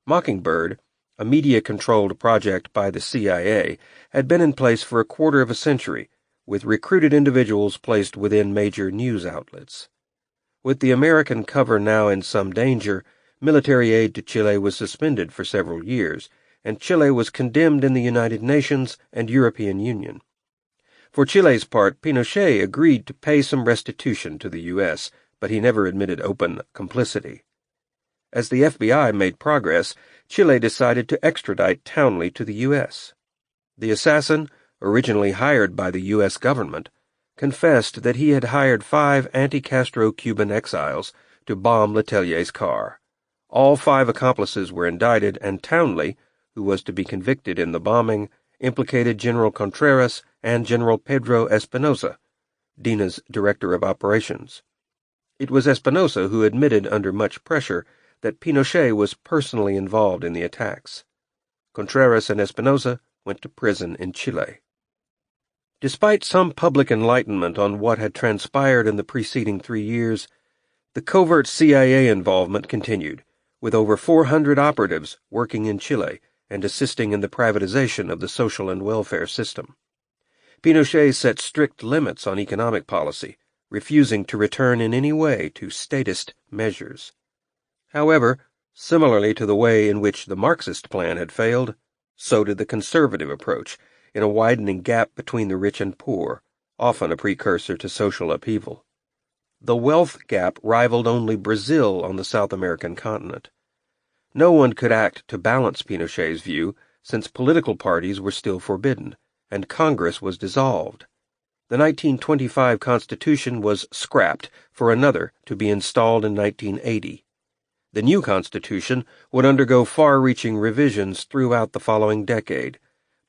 Mockingbird, a media-controlled project by the CIA, had been in place for a quarter of a century, with recruited individuals placed within major news outlets. With the American cover now in some danger, military aid to Chile was suspended for several years, and Chile was condemned in the United Nations and European Union. For Chile's part, Pinochet agreed to pay some restitution to the U.S., but he never admitted open complicity. As the FBI made progress, Chile decided to extradite Townley to the U.S. The assassin, originally hired by the U.S. government, confessed that he had hired 5 anti-Castro Cuban exiles to bomb Letelier's car. All 5 accomplices were indicted, and Townley, who was to be convicted in the bombing, implicated General Contreras and General Pedro Espinosa, Dina's director of operations. It was Espinosa who admitted under much pressure that Pinochet was personally involved in the attacks. Contreras and Espinosa went to prison in Chile. Despite some public enlightenment on what had transpired in the preceding 3 years, the covert CIA involvement continued, with over 400 operatives working in Chile and assisting in the privatization of the social and welfare system. Pinochet set strict limits on economic policy, refusing to return in any way to statist measures. However, similarly to the way in which the Marxist plan had failed, so did the conservative approach, in a widening gap between the rich and poor, often a precursor to social upheaval. The wealth gap rivaled only Brazil on the South American continent. No one could act to balance Pinochet's view, since political parties were still forbidden, and Congress was dissolved. The 1925 Constitution was scrapped for another to be installed in 1980. The new Constitution would undergo far-reaching revisions throughout the following decade,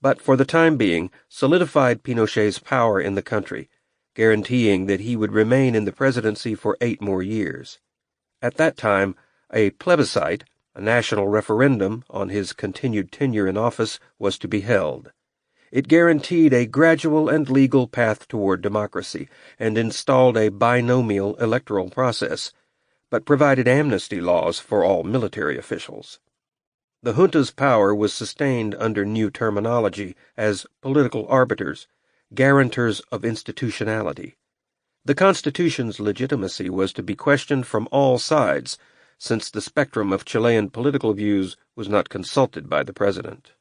but for the time being solidified Pinochet's power in the country, guaranteeing that he would remain in the presidency for 8 more years. At that time, a plebiscite, a national referendum on his continued tenure in office, was to be held. It guaranteed a gradual and legal path toward democracy and installed a binomial electoral process, but provided amnesty laws for all military officials. The junta's power was sustained under new terminology as political arbiters, guarantors of institutionality. The Constitution's legitimacy was to be questioned from all sides, since the spectrum of Chilean political views was not consulted by the president.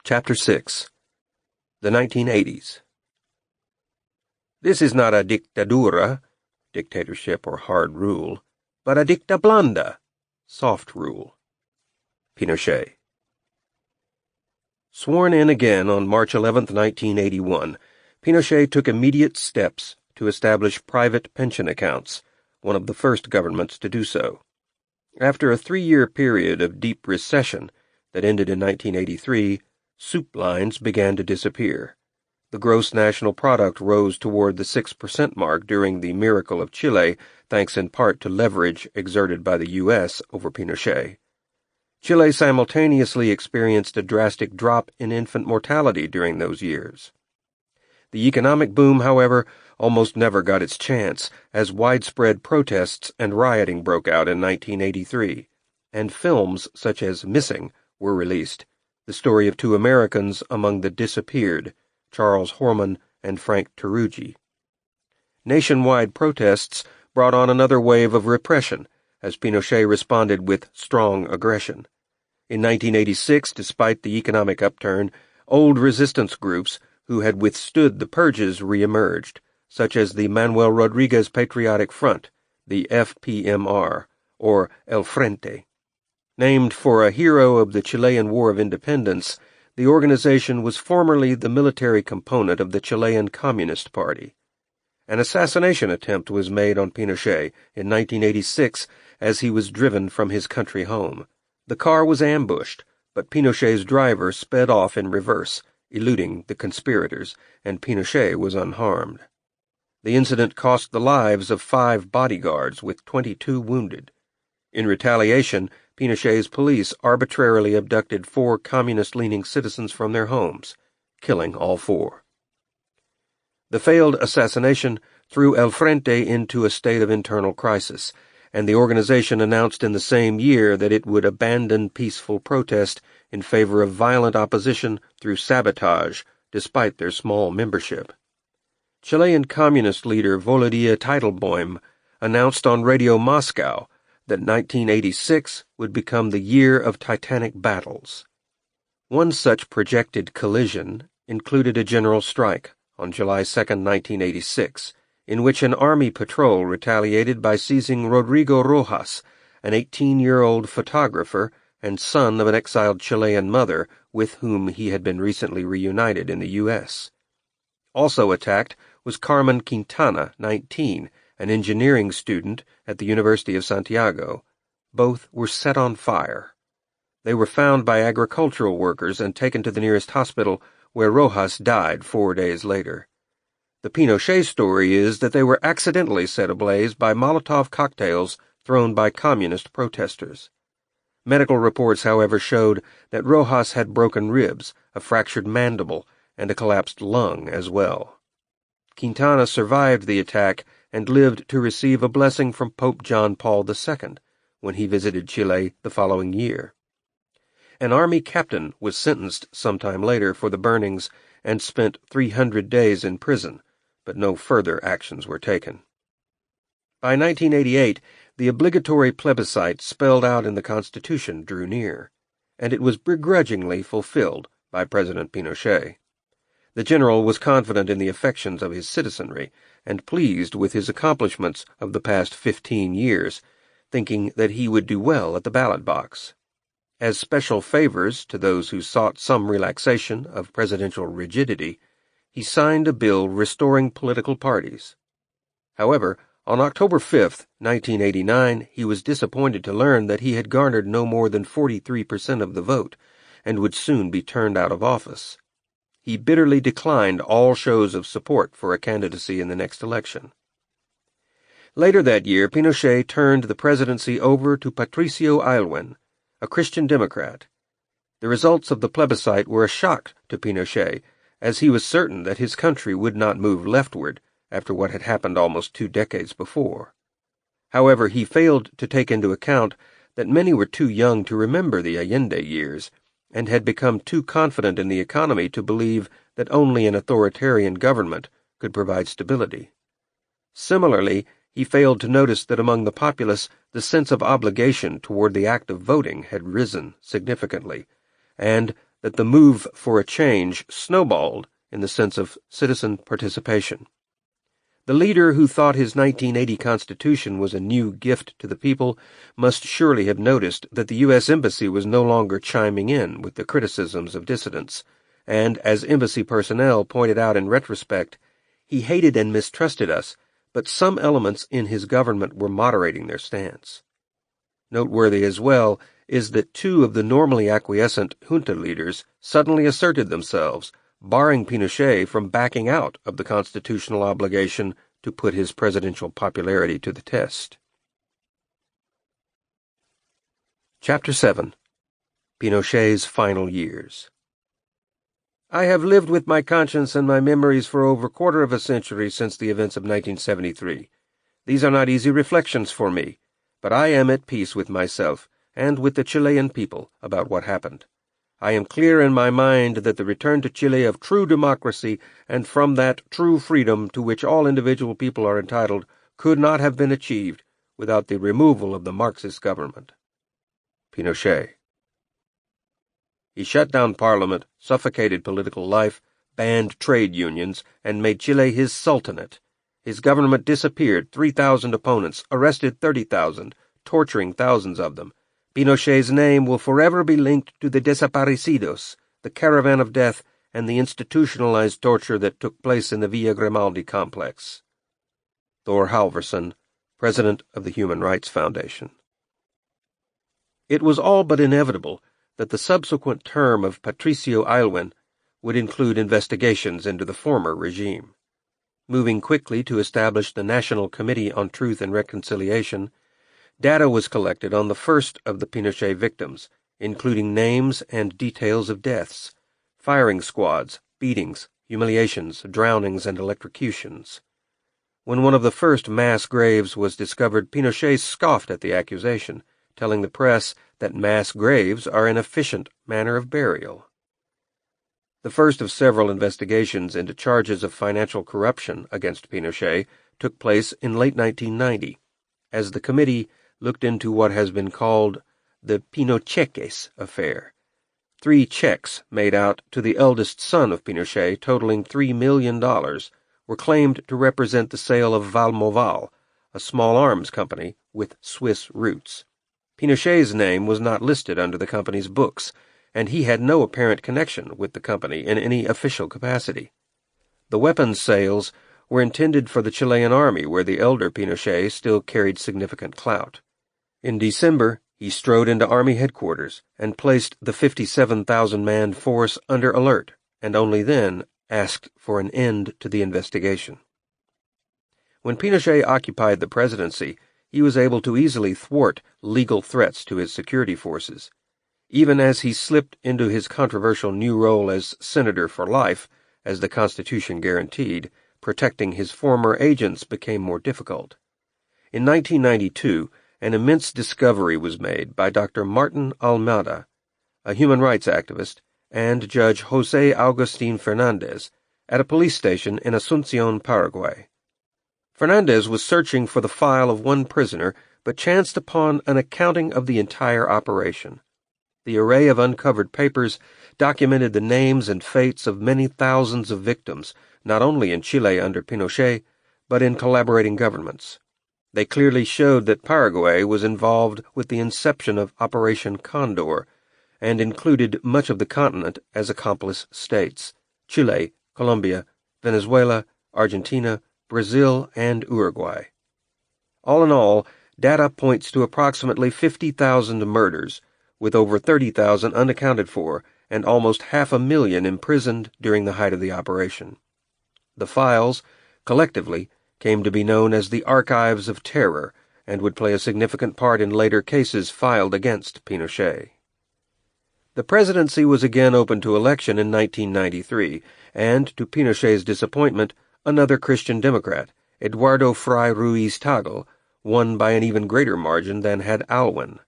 Chapter 6. The 1980s. This is not a dictadura, dictatorship or hard rule, but a dicta blanda, soft rule. Pinochet. Sworn in again on March 11, 1981, Pinochet took immediate steps to establish private pension accounts, one of the first governments to do so. After a 3-year period of deep recession that ended in 1983, soup lines began to disappear. The gross national product rose toward the 6% mark during the miracle of Chile, thanks in part to leverage exerted by the U.S. over Pinochet. Chile simultaneously experienced a drastic drop in infant mortality during those years. The economic boom, however, almost never got its chance, as widespread protests and rioting broke out in 1983, and films such as Missing were released, the story of 2 Americans among the disappeared, Charles Horman and Frank Teruggi. Nationwide protests brought on another wave of repression, as Pinochet responded with strong aggression. In 1986, despite the economic upturn, old resistance groups who had withstood the purges reemerged, such as the Manuel Rodriguez Patriotic Front, the FPMR, or El Frente. Named for a hero of the Chilean War of Independence, the organization was formerly the military component of the Chilean Communist Party. An assassination attempt was made on Pinochet in 1986 as he was driven from his country home. The car was ambushed, but Pinochet's driver sped off in reverse, eluding the conspirators, and Pinochet was unharmed. The incident cost the lives of 5 bodyguards, with 22 wounded. In retaliation, Pinochet's police arbitrarily abducted 4 communist-leaning citizens from their homes, killing all 4. The failed assassination threw El Frente into a state of internal crisis, and the organization announced in the same year that it would abandon peaceful protest in favor of violent opposition through sabotage, despite their small membership. Chilean communist leader Volodya Teitelbaum announced on Radio Moscow that 1986 would become the year of titanic battles. One such projected collision included a general strike on July 2, 1986, in which an army patrol retaliated by seizing Rodrigo Rojas, an 18-year-old photographer and son of an exiled Chilean mother with whom he had been recently reunited in the U.S. Also attacked was Carmen Quintana, 19, an engineering student at the University of Santiago. Both were set on fire. They were found by agricultural workers and taken to the nearest hospital, where Rojas died 4 days later. The Pinochet story is that they were accidentally set ablaze by Molotov cocktails thrown by communist protesters. Medical reports, however, showed that Rojas had broken ribs, a fractured mandible, and a collapsed lung as well. Quintana survived the attack and lived to receive a blessing from Pope John Paul II when he visited Chile the following year. An army captain was sentenced sometime later for the burnings and spent 300 days in prison, but no further actions were taken. By 1988, the obligatory plebiscite spelled out in the Constitution drew near, and it was begrudgingly fulfilled by President Pinochet. The general was confident in the affections of his citizenry and pleased with his accomplishments of the past 15 years, thinking that he would do well at the ballot box. As special favors to those who sought some relaxation of presidential rigidity, he signed a bill restoring political parties. However, on October 5, 1989, he was disappointed to learn that he had garnered no more than 43% of the vote and would soon be turned out of office. He bitterly declined all shows of support for a candidacy in the next election. Later that year, Pinochet turned the presidency over to Patricio Aylwin, a Christian Democrat. The results of the plebiscite were a shock to Pinochet, as he was certain that his country would not move leftward after what had happened almost 2 decades before. However, he failed to take into account that many were too young to remember the Allende years, and had become too confident in the economy to believe that only an authoritarian government could provide stability. Similarly, he failed to notice that among the populace the sense of obligation toward the act of voting had risen significantly, and that the move for a change snowballed in the sense of citizen participation. The leader who thought his 1980 Constitution was a new gift to the people must surely have noticed that the U.S. Embassy was no longer chiming in with the criticisms of dissidents, and, as embassy personnel pointed out in retrospect, he hated and mistrusted us, but some elements in his government were moderating their stance. Noteworthy as well is that 2 of the normally acquiescent junta leaders suddenly asserted themselves, barring Pinochet from backing out of the constitutional obligation to put his presidential popularity to the test. Chapter 7. Pinochet's Final Years. I have lived with my conscience and my memories for over 1/4 of a century since the events of 1973. These are not easy reflections for me, but I am at peace with myself and with the Chilean people about what happened. I am clear in my mind that the return to Chile of true democracy and from that true freedom to which all individual people are entitled could not have been achieved without the removal of the Marxist government. Pinochet. He shut down Parliament, suffocated political life, banned trade unions, and made Chile his sultanate. His government disappeared 3,000 opponents, arrested 30,000, torturing thousands of them. Pinochet's name will forever be linked to the desaparecidos, the caravan of death, and the institutionalized torture that took place in the Villa Grimaldi complex. Thor Halvorson, President of the Human Rights Foundation. It was all but inevitable that the subsequent term of Patricio Aylwin would include investigations into the former regime. Moving quickly to establish the National Committee on Truth and Reconciliation, data was collected on the first of the Pinochet victims, including names and details of deaths, firing squads, beatings, humiliations, drownings, and electrocutions. When one of the first mass graves was discovered, Pinochet scoffed at the accusation, telling the press that mass graves are an efficient manner of burial. The first of several investigations into charges of financial corruption against Pinochet took place in late 1990, as the committee looked into what has been called the Pinocheques affair. 3 checks made out to the eldest son of Pinochet, totaling $3 million, were claimed to represent the sale of Valmoval, a small arms company with Swiss roots. Pinochet's name was not listed under the company's books, and he had no apparent connection with the company in any official capacity. The weapons sales were intended for the Chilean army, where the elder Pinochet still carried significant clout. In December, he strode into Army headquarters and placed the 57,000-man force under alert, and only then asked for an end to the investigation. When Pinochet occupied the presidency, he was able to easily thwart legal threats to his security forces. Even as he slipped into his controversial new role as senator for life, as the Constitution guaranteed, protecting his former agents became more difficult. In 1992, an immense discovery was made by Dr. Martin Almada, a human rights activist, and Judge José Agustín Fernández at a police station in Asunción, Paraguay. Fernández was searching for the file of one prisoner, but chanced upon an accounting of the entire operation. The array of uncovered papers documented the names and fates of many thousands of victims, not only in Chile under Pinochet, but in collaborating governments. They clearly showed that Paraguay was involved with the inception of Operation Condor, and included much of the continent as accomplice states: Chile, Colombia, Venezuela, Argentina, Brazil, and Uruguay. All in all, data points to approximately 50,000 murders, with over 30,000 unaccounted for, and almost 500,000 imprisoned during the height of the operation. The files, collectively, came to be known as the Archives of Terror, and would play a significant part in later cases filed against Pinochet. The presidency was again open to election in 1993, and, to Pinochet's disappointment, another Christian Democrat, Eduardo Frei Ruiz-Tagle, won by an even greater margin than had Aylwin.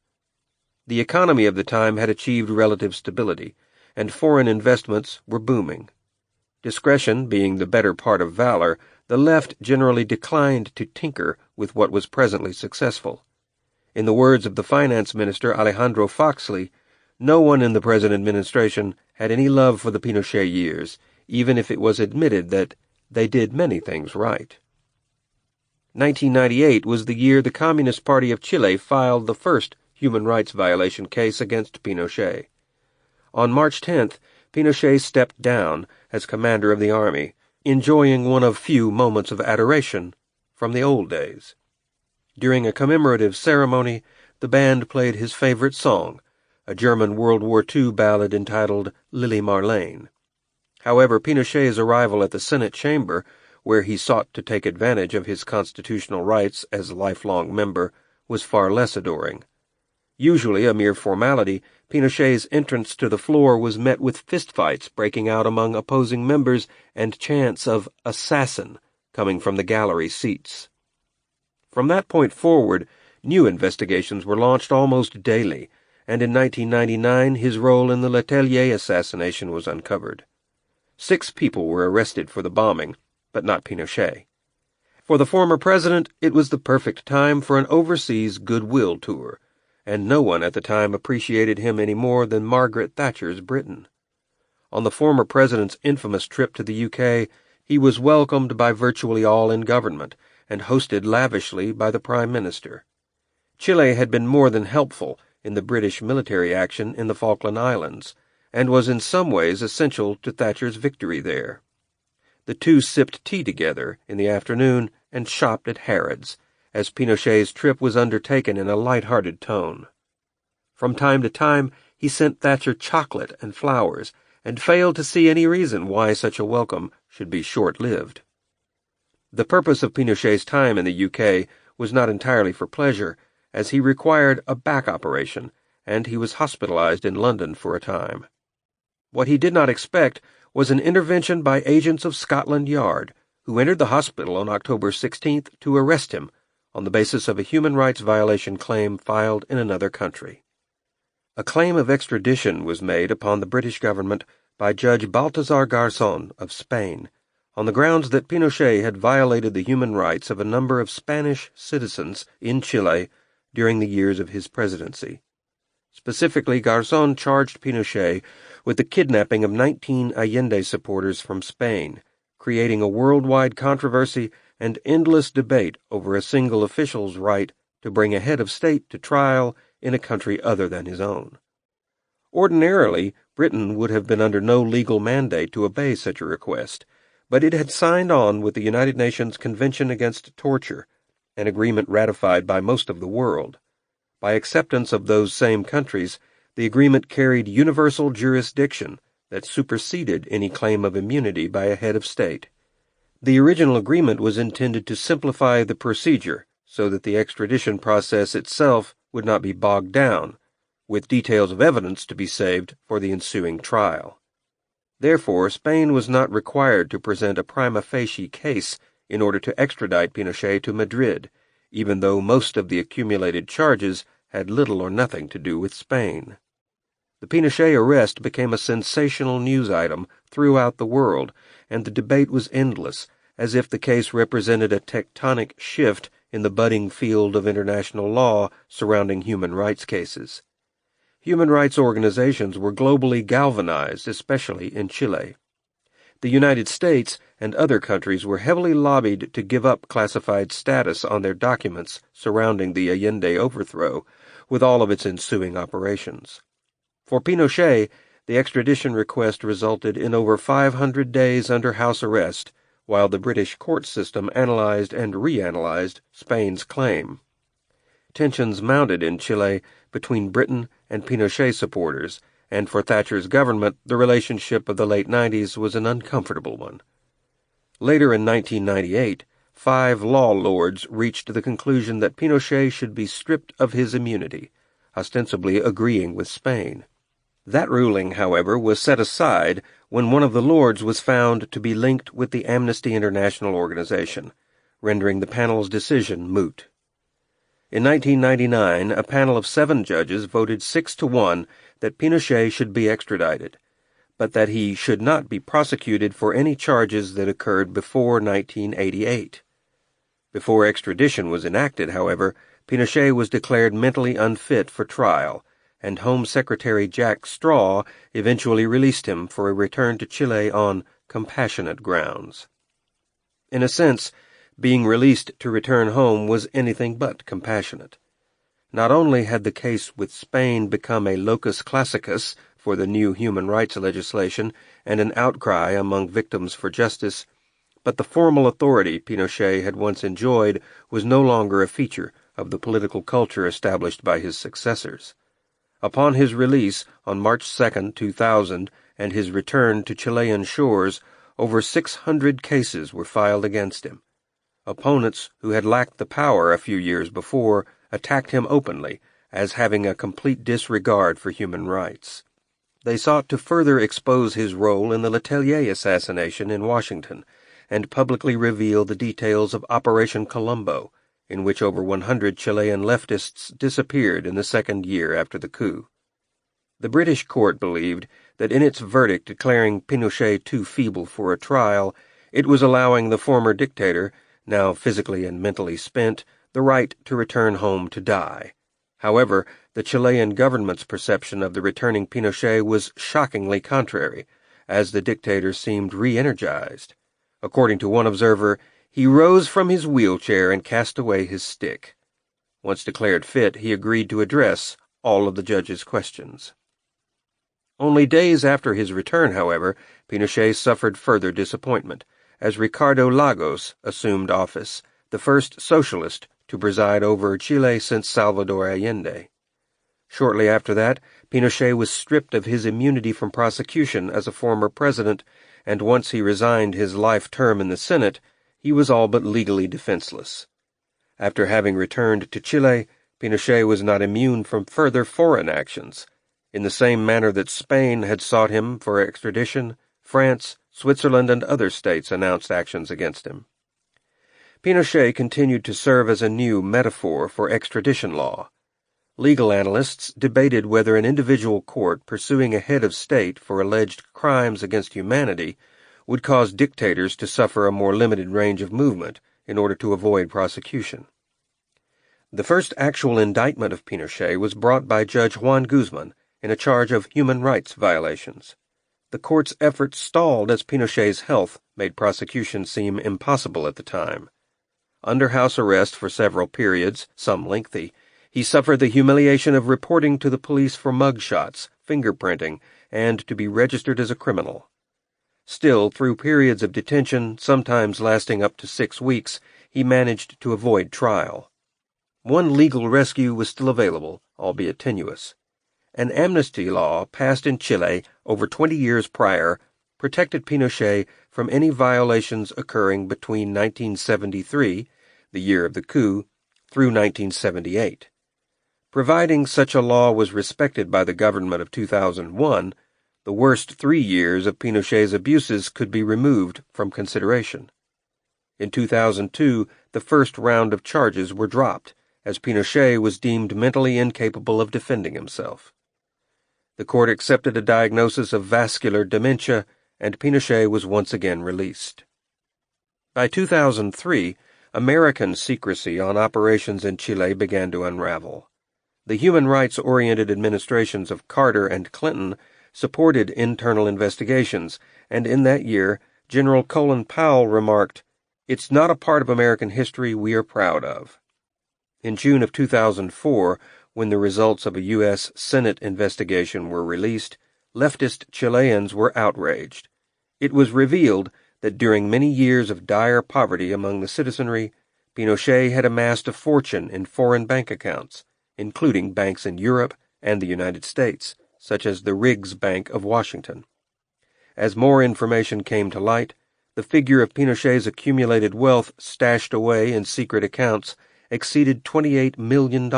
The economy of the time had achieved relative stability, and foreign investments were booming. Discretion being the better part of valor, the left generally declined to tinker with what was presently successful. In the words of the finance minister Alejandro Foxley, no one in the present administration had any love for the Pinochet years, even if it was admitted that they did many things right. 1998 was the year the Communist Party of Chile filed the first human rights violation case against Pinochet. On March 10th, Pinochet stepped down as commander of the army, enjoying one of few moments of adoration from the old days. During a commemorative ceremony, the band played his favorite song, a German World War II ballad entitled Lily Marlene. However, Pinochet's arrival at the Senate chamber, where he sought to take advantage of his constitutional rights as a lifelong member, was far less adoring. Usually a mere formality, Pinochet's entrance to the floor was met with fistfights breaking out among opposing members and chants of "assassin" coming from the gallery seats. From that point forward, new investigations were launched almost daily, and in 1999 his role in the Letelier assassination was uncovered. 6 people were arrested for the bombing, but not Pinochet. For the former president, it was the perfect time for an overseas goodwill tour, and no one at the time appreciated him any more than Margaret Thatcher's Britain. On the former president's infamous trip to the UK, he was welcomed by virtually all in government, and hosted lavishly by the Prime Minister. Chile had been more than helpful in the British military action in the Falkland Islands, and was in some ways essential to Thatcher's victory there. The two sipped tea together in the afternoon and shopped at Harrods, as Pinochet's trip was undertaken in a light-hearted tone. From time to time he sent Thatcher chocolate and flowers, and failed to see any reason why such a welcome should be short-lived. The purpose of Pinochet's time in the UK was not entirely for pleasure, as he required a back operation, and he was hospitalized in London for a time. What he did not expect was an intervention by agents of Scotland Yard, who entered the hospital on October 16th to arrest him on the basis of a human rights violation claim filed in another country. A claim of extradition was made upon the British government by Judge Baltasar Garzón of Spain, on the grounds that Pinochet had violated the human rights of a number of Spanish citizens in Chile during the years of his presidency. Specifically, Garzón charged Pinochet with the kidnapping of 19 Allende supporters from Spain, creating a worldwide controversy and endless debate over a single official's right to bring a head of state to trial in a country other than his own. Ordinarily, Britain would have been under no legal mandate to obey such a request, but it had signed on with the United Nations Convention Against Torture, an agreement ratified by most of the world. By acceptance of those same countries, the agreement carried universal jurisdiction that superseded any claim of immunity by a head of state. The original agreement was intended to simplify the procedure so that the extradition process itself would not be bogged down, with details of evidence to be saved for the ensuing trial. Therefore, Spain was not required to present a prima facie case in order to extradite Pinochet to Madrid, even though most of the accumulated charges had little or nothing to do with Spain. The Pinochet arrest became a sensational news item throughout the world, and the debate was endless, as if the case represented a tectonic shift in the budding field of international law surrounding human rights cases. Human rights organizations were globally galvanized, especially in Chile. The United States and other countries were heavily lobbied to give up classified status on their documents surrounding the Allende overthrow, with all of its ensuing operations. For Pinochet, the extradition request resulted in over 500 days under house arrest, while the British court system analyzed and reanalyzed Spain's claim. Tensions mounted in Chile between Britain and Pinochet supporters, and for Thatcher's government, the relationship of the late 90s was an uncomfortable one. Later in 1998, 5 law lords reached the conclusion that Pinochet should be stripped of his immunity, ostensibly agreeing with Spain. That ruling, however, was set aside when one of the lords was found to be linked with the Amnesty International organization, rendering the panel's decision moot. In 1999, a panel of 7 judges voted 6-1 that Pinochet should be extradited, but that he should not be prosecuted for any charges that occurred before 1988. Before extradition was enacted, however, Pinochet was declared mentally unfit for trial, and Home Secretary Jack Straw eventually released him for a return to Chile on compassionate grounds. In a sense, being released to return home was anything but compassionate. Not only had the case with Spain become a locus classicus for the new human rights legislation and an outcry among victims for justice, but the formal authority Pinochet had once enjoyed was no longer a feature of the political culture established by his successors. Upon his release on March 2, 2000, and his return to Chilean shores, over 600 cases were filed against him. Opponents who had lacked the power a few years before attacked him openly as having a complete disregard for human rights. They sought to further expose his role in the Letelier assassination in Washington and publicly reveal the details of Operation Colombo, in which over 100 Chilean leftists disappeared in the second year after the coup. The British court believed that in its verdict declaring Pinochet too feeble for a trial, it was allowing the former dictator, now physically and mentally spent, the right to return home to die. However, the Chilean government's perception of the returning Pinochet was shockingly contrary, as the dictator seemed re-energized. According to one observer, he rose from his wheelchair and cast away his stick. Once declared fit, he agreed to address all of the judge's questions. Only days after his return, however, Pinochet suffered further disappointment, as Ricardo Lagos assumed office, the first socialist to preside over Chile since Salvador Allende. Shortly after that, Pinochet was stripped of his immunity from prosecution as a former president, and once he resigned his life term in the Senate, he was all but legally defenseless. After having returned to Chile, Pinochet was not immune from further foreign actions. In the same manner that Spain had sought him for extradition, France, Switzerland, and other states announced actions against him. Pinochet continued to serve as a new metaphor for extradition law. Legal analysts debated whether an individual court pursuing a head of state for alleged crimes against humanity would cause dictators to suffer a more limited range of movement in order to avoid prosecution. The first actual indictment of Pinochet was brought by Judge Juan Guzman in a charge of human rights violations. The court's efforts stalled as Pinochet's health made prosecution seem impossible at the time. Under house arrest for several periods, some lengthy, he suffered the humiliation of reporting to the police for mugshots, fingerprinting, and to be registered as a criminal. Still, through periods of detention, sometimes lasting up to 6 weeks, he managed to avoid trial. One legal rescue was still available, albeit tenuous. An amnesty law passed in Chile over 20 years prior protected Pinochet from any violations occurring between 1973, the year of the coup, through 1978. Providing such a law was respected by the government of 2001, the worst 3 years of Pinochet's abuses could be removed from consideration. In 2002, the first round of charges were dropped, as Pinochet was deemed mentally incapable of defending himself. The court accepted a diagnosis of vascular dementia, and Pinochet was once again released. By 2003, American secrecy on operations in Chile began to unravel. The human rights-oriented administrations of Carter and Clinton supported internal investigations, and in that year, General Colin Powell remarked, "It's not a part of American history we are proud of." In June of 2004, when the results of a U.S. Senate investigation were released, leftist Chileans were outraged. It was revealed that during many years of dire poverty among the citizenry, Pinochet had amassed a fortune in foreign bank accounts, including banks in Europe and the United States, such as the Riggs Bank of Washington. As more information came to light, the figure of Pinochet's accumulated wealth stashed away in secret accounts exceeded $28 million.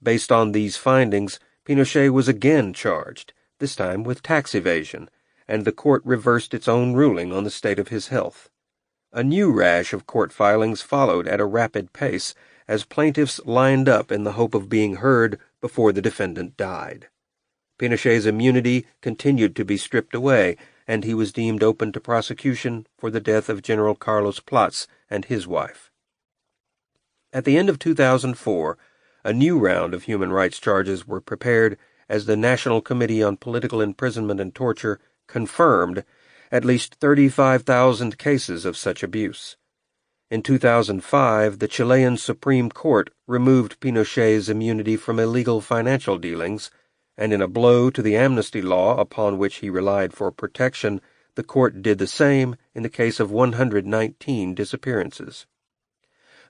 Based on these findings, Pinochet was again charged, this time with tax evasion, and the court reversed its own ruling on the state of his health. A new rash of court filings followed at a rapid pace as plaintiffs lined up in the hope of being heard before the defendant died. Pinochet's immunity continued to be stripped away, and he was deemed open to prosecution for the death of General Carlos Platz and his wife. At the end of 2004, a new round of human rights charges were prepared as the National Committee on Political Imprisonment and Torture confirmed at least 35,000 cases of such abuse. In 2005, the Chilean Supreme Court removed Pinochet's immunity from illegal financial dealings, and in a blow to the amnesty law upon which he relied for protection, the court did the same in the case of 119 disappearances.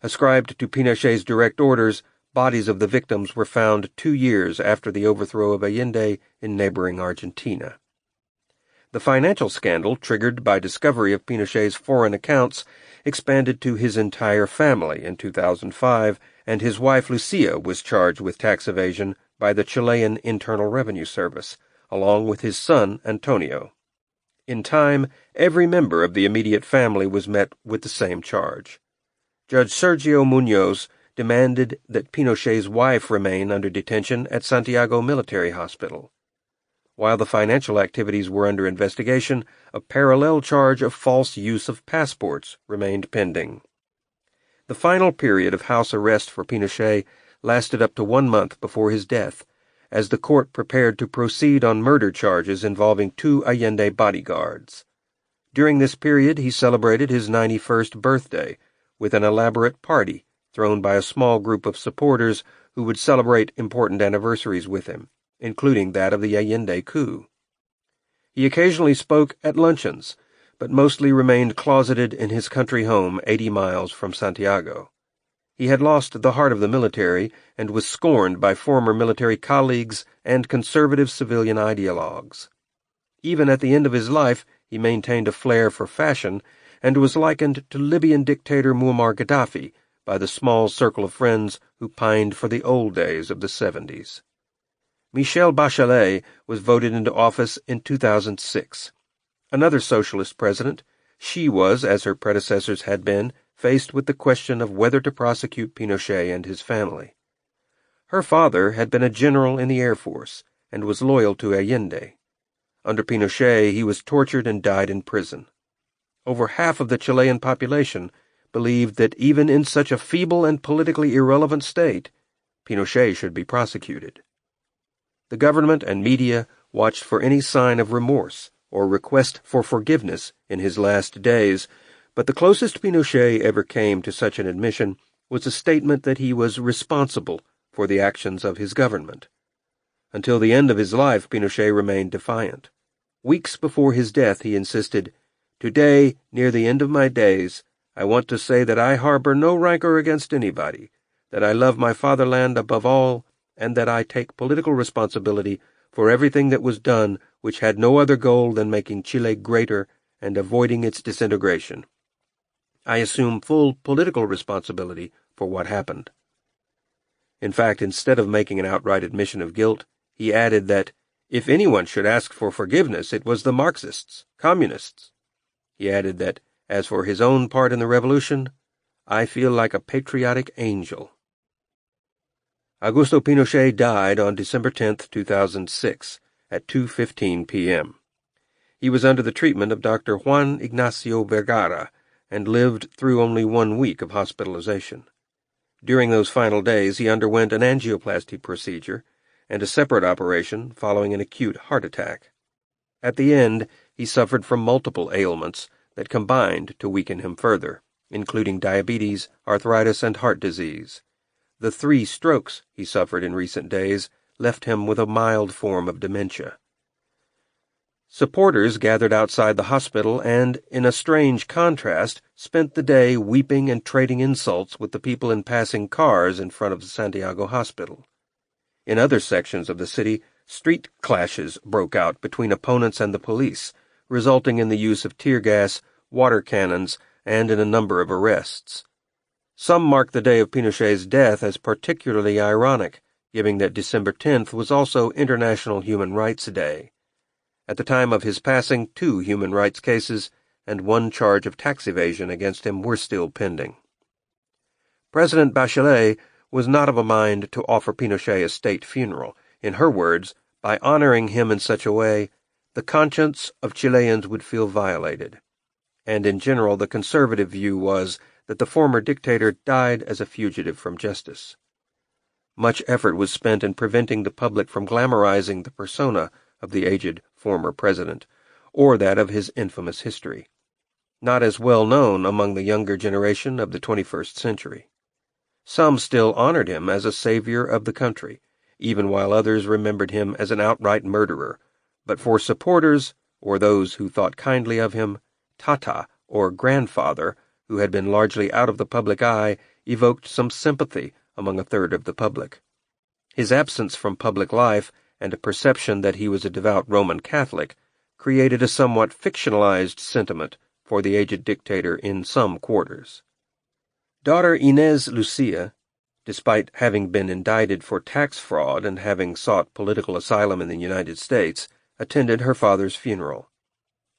Ascribed to Pinochet's direct orders, bodies of the victims were found 2 years after the overthrow of Allende in neighboring Argentina. The financial scandal, triggered by discovery of Pinochet's foreign accounts, expanded to his entire family in 2005, and his wife Lucia was charged with tax evasion by the Chilean Internal Revenue Service, along with his son Antonio. In time, every member of the immediate family was met with the same charge. Judge Sergio Munoz demanded that Pinochet's wife remain under detention at Santiago Military Hospital. While the financial activities were under investigation, a parallel charge of false use of passports remained pending. The final period of house arrest for Pinochet lasted up to 1 month before his death, as the court prepared to proceed on murder charges involving 2 Allende bodyguards. During this period, he celebrated his 91st birthday with an elaborate party thrown by a small group of supporters who would celebrate important anniversaries with him, including that of the Allende coup. He occasionally spoke at luncheons, but mostly remained closeted in his country home 80 miles from Santiago. He had lost the heart of the military and was scorned by former military colleagues and conservative civilian ideologues. Even at the end of his life, he maintained a flair for fashion and was likened to Libyan dictator Muammar Gaddafi by the small circle of friends who pined for the old days of the 70s. Michelle Bachelet was voted into office in 2006. Another socialist president, she was, as her predecessors had been, faced with the question of whether to prosecute Pinochet and his family. Her father had been a general in the Air Force and was loyal to Allende. Under Pinochet, he was tortured and died in prison. Over half of the Chilean population believed that even in such a feeble and politically irrelevant state, Pinochet should be prosecuted. The government and media watched for any sign of remorse or request for forgiveness in his last days, but the closest Pinochet ever came to such an admission was a statement that he was responsible for the actions of his government. Until the end of his life, Pinochet remained defiant. Weeks before his death, he insisted, "Today, near the end of my days, I want to say that I harbor no rancor against anybody, that I love my fatherland above all, and that I take political responsibility for everything that was done which had no other goal than making Chile greater and avoiding its disintegration. I assume full political responsibility for what happened." In fact, instead of making an outright admission of guilt, he added that, If anyone should ask for forgiveness, it was the Marxists, Communists. He added that, as for his own part in the revolution, I feel like a patriotic angel. Augusto Pinochet died on December 10, 2006, at 2:15 p.m. He was under the treatment of Dr. Juan Ignacio Vergara and lived through only 1 week of hospitalization. During those final days, he underwent an angioplasty procedure and a separate operation following an acute heart attack. At the end, he suffered from multiple ailments that combined to weaken him further, including diabetes, arthritis, and heart disease. The 3 strokes he suffered in recent days left him with a mild form of dementia. Supporters gathered outside the hospital and, in a strange contrast, spent the day weeping and trading insults with the people in passing cars in front of the Santiago hospital. In other sections of the city, street clashes broke out between opponents and the police, resulting in the use of tear gas, water cannons, and in a number of arrests. Some marked the day of Pinochet's death as particularly ironic, given that December 10th was also International Human Rights Day. At the time of his passing, 2 human rights cases and 1 charge of tax evasion against him were still pending. President Bachelet was not of a mind to offer Pinochet a state funeral. In her words, by honoring him in such a way, the conscience of Chileans would feel violated. And in general, the conservative view was that the former dictator died as a fugitive from justice. Much effort was spent in preventing the public from glamorizing the persona of the aged former president, or that of his infamous history, not as well known among the younger generation of the 21st century. Some still honored him as a savior of the country, even while others remembered him as an outright murderer, but for supporters, or those who thought kindly of him, Tata, or grandfather, who had been largely out of the public eye, evoked some sympathy among a third of the public. His absence from public life and a perception that he was a devout Roman Catholic created a somewhat fictionalized sentiment for the aged dictator in some quarters. Daughter Inés Lucia, despite having been indicted for tax fraud and having sought political asylum in the United States, attended her father's funeral.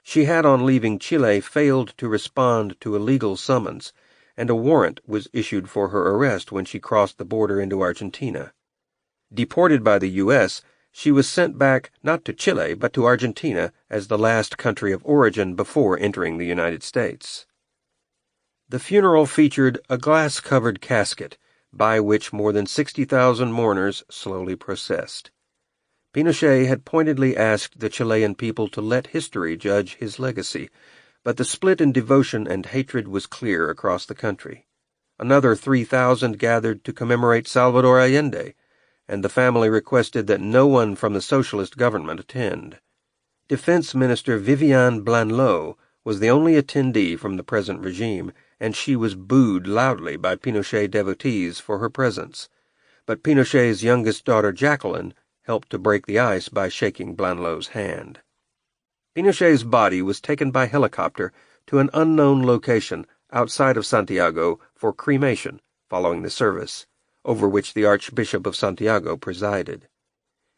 She had, on leaving Chile, failed to respond to a legal summons, and a warrant was issued for her arrest when she crossed the border into Argentina. Deported by the U.S., she was sent back not to Chile but to Argentina as the last country of origin before entering the United States. The funeral featured a glass-covered casket, by which more than 60,000 mourners slowly processed. Pinochet had pointedly asked the Chilean people to let history judge his legacy, but the split in devotion and hatred was clear across the country. Another 3,000 gathered to commemorate Salvador Allende, and the family requested that no one from the socialist government attend. Defense Minister Viviane Blanlot was the only attendee from the present regime, and she was booed loudly by Pinochet devotees for her presence. But Pinochet's youngest daughter, Jacqueline, helped to break the ice by shaking Blanlot's hand. Pinochet's body was taken by helicopter to an unknown location outside of Santiago for cremation following the service, over which the Archbishop of Santiago presided.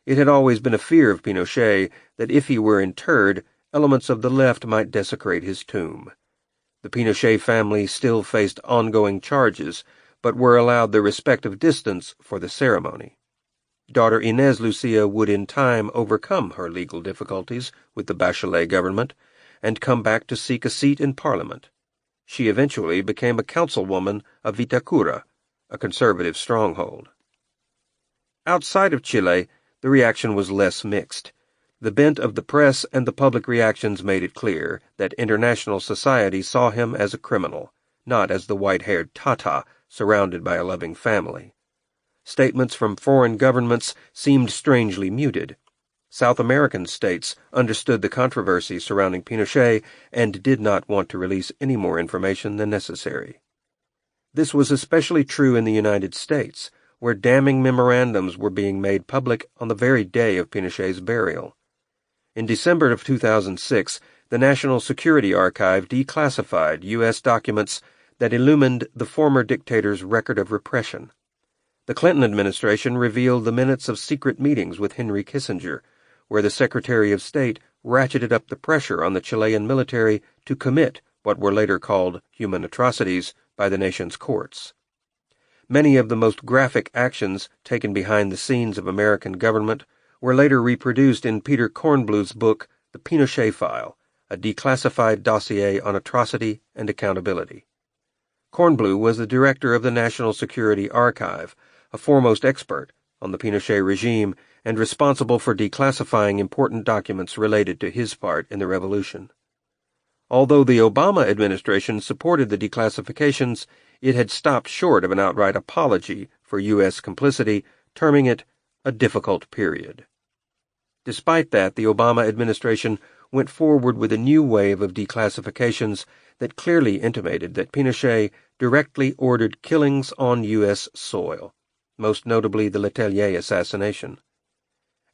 It had always been a fear of Pinochet that if he were interred, elements of the left might desecrate his tomb. The Pinochet family still faced ongoing charges, but were allowed the respect of distance for the ceremony. Daughter Inés Lucia would in time overcome her legal difficulties with the Bachelet government and come back to seek a seat in Parliament. She eventually became a councilwoman of Vitacura, a conservative stronghold. Outside of Chile, the reaction was less mixed. The bent of the press and the public reactions made it clear that international society saw him as a criminal, not as the white-haired Tata surrounded by a loving family. Statements from foreign governments seemed strangely muted. South American states understood the controversy surrounding Pinochet and did not want to release any more information than necessary. This was especially true in the United States, where damning memorandums were being made public on the very day of Pinochet's burial. In December of 2006, the National Security Archive declassified U.S. documents that illumined the former dictator's record of repression. The Clinton administration revealed the minutes of secret meetings with Henry Kissinger, where the Secretary of State ratcheted up the pressure on the Chilean military to commit what were later called human atrocities by the nation's courts. Many of the most graphic actions taken behind the scenes of American government were later reproduced in Peter Kornbluth's book, The Pinochet File, a declassified dossier on atrocity and accountability. Kornbluth was the director of the National Security Archive, a foremost expert on the Pinochet regime and responsible for declassifying important documents related to his part in the revolution. Although the Obama administration supported the declassifications, it had stopped short of an outright apology for U.S. complicity, terming it a difficult period. Despite that, the Obama administration went forward with a new wave of declassifications that clearly intimated that Pinochet directly ordered killings on U.S. soil, most notably the Letelier assassination.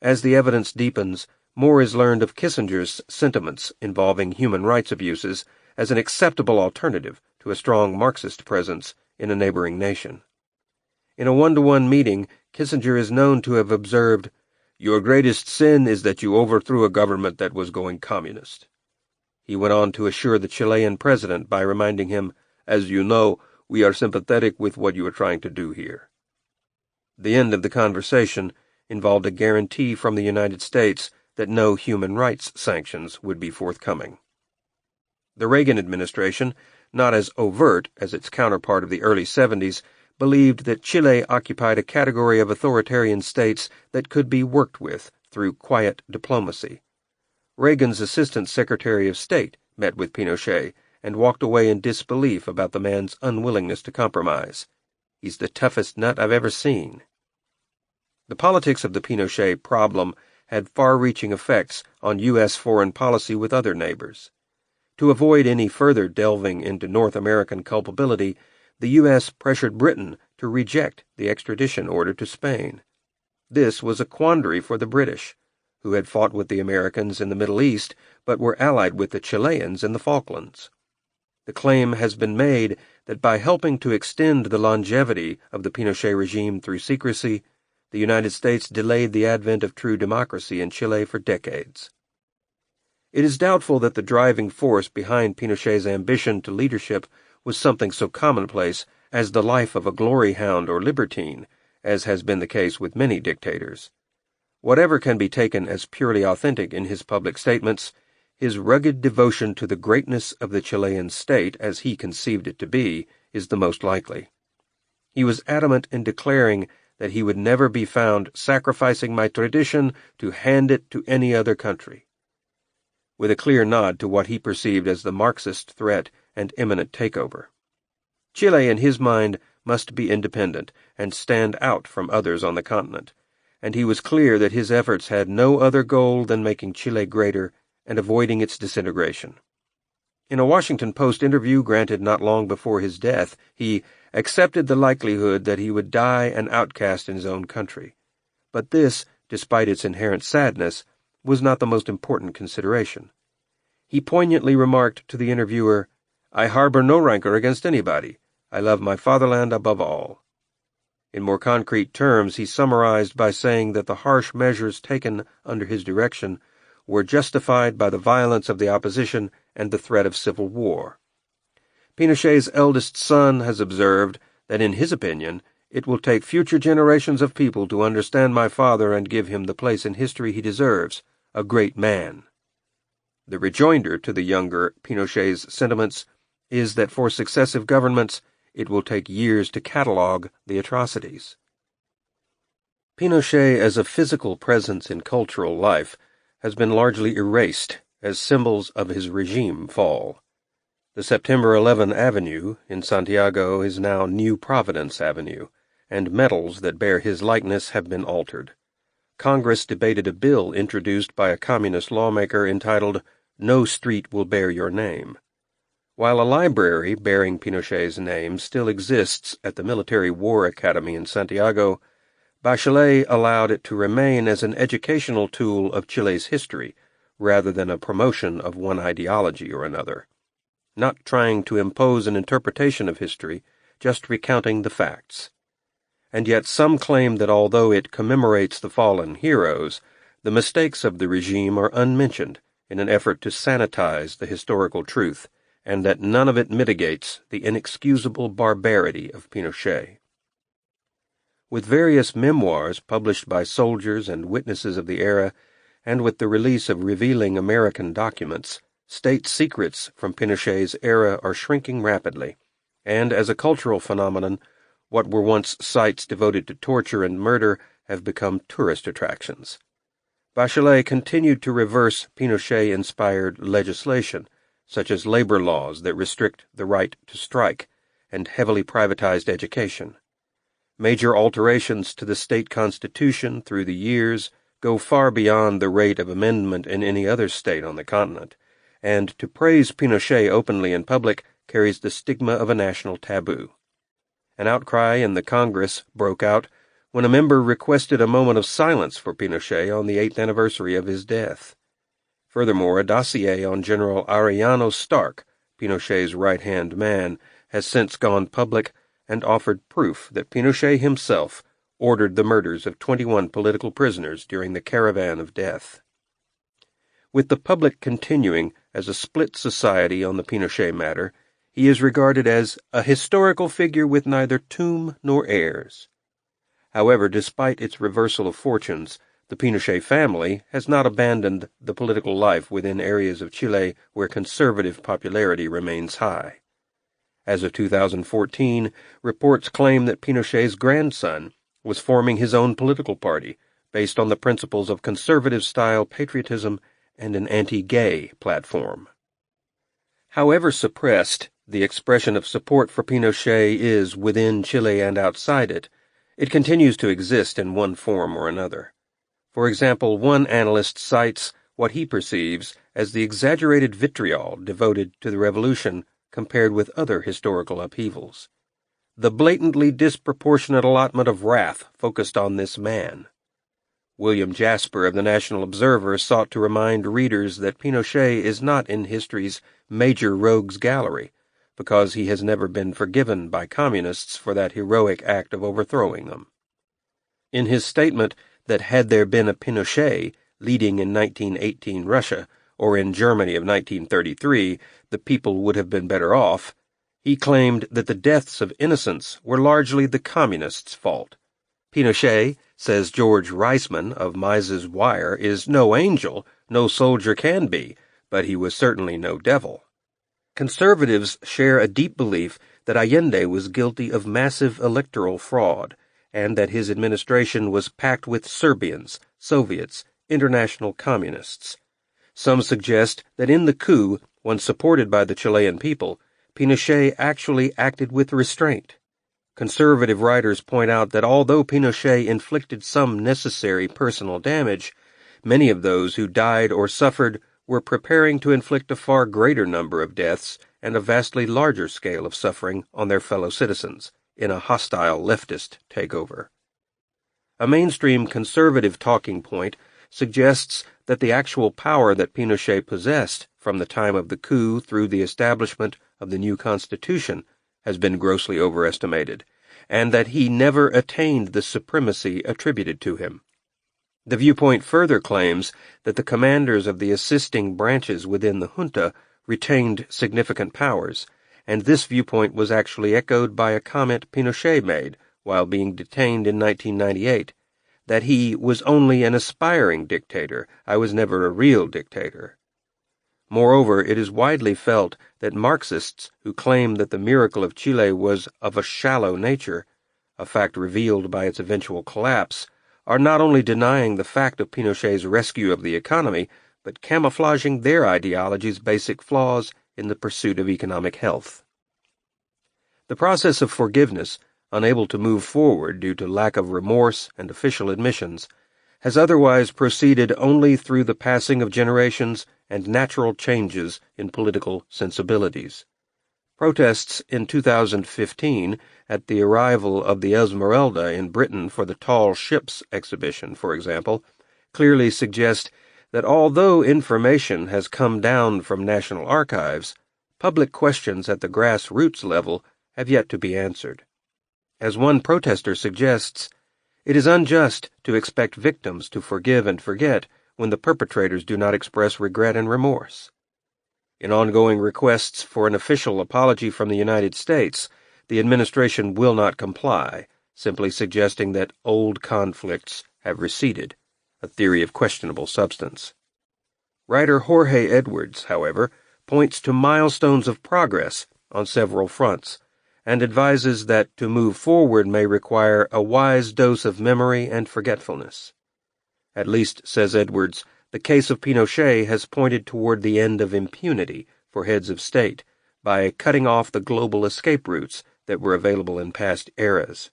As the evidence deepens, more is learned of Kissinger's sentiments involving human rights abuses as an acceptable alternative to a strong Marxist presence in a neighboring nation. In a one-to-one meeting, Kissinger is known to have observed, "Your greatest sin is that you overthrew a government that was going communist." He went on to assure the Chilean president by reminding him, "As you know, we are sympathetic with what you are trying to do here." The end of the conversation involved a guarantee from the United States that no human rights sanctions would be forthcoming. The Reagan administration, not as overt as its counterpart of the early 70s, believed that Chile occupied a category of authoritarian states that could be worked with through quiet diplomacy. Reagan's Assistant Secretary of State met with Pinochet and walked away in disbelief about the man's unwillingness to compromise. "He's the toughest nut I've ever seen." The politics of the Pinochet problem had far-reaching effects on U.S. foreign policy with other neighbors. To avoid any further delving into North American culpability, the U.S. pressured Britain to reject the extradition order to Spain. This was a quandary for the British, who had fought with the Americans in the Middle East but were allied with the Chileans in the Falklands. The claim has been made that by helping to extend the longevity of the Pinochet regime through secrecy, the United States delayed the advent of true democracy in Chile for decades. It is doubtful that the driving force behind Pinochet's ambition to leadership was something so commonplace as the life of a glory hound or libertine, as has been the case with many dictators. Whatever can be taken as purely authentic in his public statements, his rugged devotion to the greatness of the Chilean state, as he conceived it to be, is the most likely. He was adamant in declaring that he would never be found sacrificing my tradition to hand it to any other country, with a clear nod to what he perceived as the Marxist threat and imminent takeover. Chile, in his mind, must be independent and stand out from others on the continent, and he was clear that his efforts had no other goal than making Chile greater and avoiding its disintegration. In a Washington Post interview granted not long before his death, he accepted the likelihood that he would die an outcast in his own country. But this, despite its inherent sadness, was not the most important consideration. He poignantly remarked to the interviewer, "I harbor no rancor against anybody. I love my fatherland above all." In more concrete terms, he summarized by saying that the harsh measures taken under his direction were justified by the violence of the opposition and the threat of civil war. Pinochet's eldest son has observed that, in his opinion, it will take future generations of people to understand my father and give him the place in history he deserves, a great man. The rejoinder to the younger Pinochet's sentiments is that for successive governments it will take years to catalogue the atrocities. Pinochet as a physical presence in cultural life has been largely erased as symbols of his regime fall. The September 11 Avenue in Santiago is now New Providence Avenue, and medals that bear his likeness have been altered. Congress debated a bill introduced by a communist lawmaker entitled "No Street Will Bear Your Name." While a library bearing Pinochet's name still exists at the Military War Academy in Santiago, Bachelet allowed it to remain as an educational tool of Chile's history, rather than a promotion of one ideology or another. Not trying to impose an interpretation of history, just recounting the facts. And yet some claim that although it commemorates the fallen heroes, The mistakes of the regime are unmentioned in an effort to sanitize the historical truth, and that none of it mitigates the inexcusable barbarity of Pinochet. With various memoirs published by soldiers and witnesses of the era, and with the release of revealing American documents, state secrets from Pinochet's era are shrinking rapidly, and as a cultural phenomenon, what were once sites devoted to torture and murder have become tourist attractions. Bachelet continued to reverse Pinochet-inspired legislation, such as labor laws that restrict the right to strike and heavily privatized education. Major alterations to the state constitution through the years go far beyond the rate of amendment in any other state on the continent, and to praise Pinochet openly in public carries the stigma of a national taboo. An outcry in the Congress broke out when a member requested a moment of silence for Pinochet on the 8th anniversary of his death. Furthermore, a dossier on General Ariano Stark, Pinochet's right-hand man, has since gone public and offered proof that Pinochet himself ordered the murders of 21 political prisoners during the Caravan of Death. With the public continuing as a split society on the Pinochet matter, he is regarded as a historical figure with neither tomb nor heirs. However, despite its reversal of fortunes, the Pinochet family has not abandoned the political life within areas of Chile where conservative popularity remains high. As of 2014, reports claim that Pinochet's grandson was forming his own political party based on the principles of conservative-style patriotism and an anti-gay platform. However suppressed the expression of support for Pinochet is within Chile and outside it, it continues to exist in one form or another. For example, one analyst cites what he perceives as the exaggerated vitriol devoted to the revolution compared with other historical upheavals. The blatantly disproportionate allotment of wrath focused on this man. William Jasper of the National Observer sought to remind readers that Pinochet is not in history's major rogues gallery, because he has never been forgiven by communists for that heroic act of overthrowing them. In his statement that had there been a Pinochet leading in 1918 Russia, or in Germany of 1933, the people would have been better off, he claimed that the deaths of innocents were largely the communists' fault. Pinochet, says George Reisman of Mises Wire, is no angel, no soldier can be, but he was certainly no devil. Conservatives share a deep belief that Allende was guilty of massive electoral fraud, and that his administration was packed with Serbians, Soviets, international communists. Some suggest that in the coup, one supported by the Chilean people, Pinochet actually acted with restraint. Conservative writers point out that although Pinochet inflicted some necessary personal damage, many of those who died or suffered were preparing to inflict a far greater number of deaths and a vastly larger scale of suffering on their fellow citizens in a hostile leftist takeover. A mainstream conservative talking point suggests that the actual power that Pinochet possessed from the time of the coup through the establishment of the new constitution has been grossly overestimated, and that he never attained the supremacy attributed to him. The viewpoint further claims that the commanders of the assisting branches within the junta retained significant powers, and this viewpoint was actually echoed by a comment Pinochet made while being detained in 1998, that he was only an aspiring dictator, I was never a real dictator. Moreover, it is widely felt that Marxists who claim that the miracle of Chile was of a shallow nature, a fact revealed by its eventual collapse, are not only denying the fact of Pinochet's rescue of the economy, but camouflaging their ideology's basic flaws in the pursuit of economic health. The process of forgiveness, unable to move forward due to lack of remorse and official admissions, has otherwise proceeded only through the passing of generations and natural changes in political sensibilities. Protests in 2015 at the arrival of the Esmeralda in Britain for the Tall Ships exhibition, for example, clearly suggest that although information has come down from national archives, public questions at the grassroots level have yet to be answered. As one protester suggests, It is unjust to expect victims to forgive and forget when the perpetrators do not express regret and remorse. In ongoing requests for an official apology from the United States, the administration will not comply, simply suggesting that old conflicts have receded, a theory of questionable substance. Writer Jorge Edwards, however, points to milestones of progress on several fronts, and advises that to move forward may require a wise dose of memory and forgetfulness. At least, says Edwards, the case of Pinochet has pointed toward the end of impunity for heads of state by cutting off the global escape routes that were available in past eras.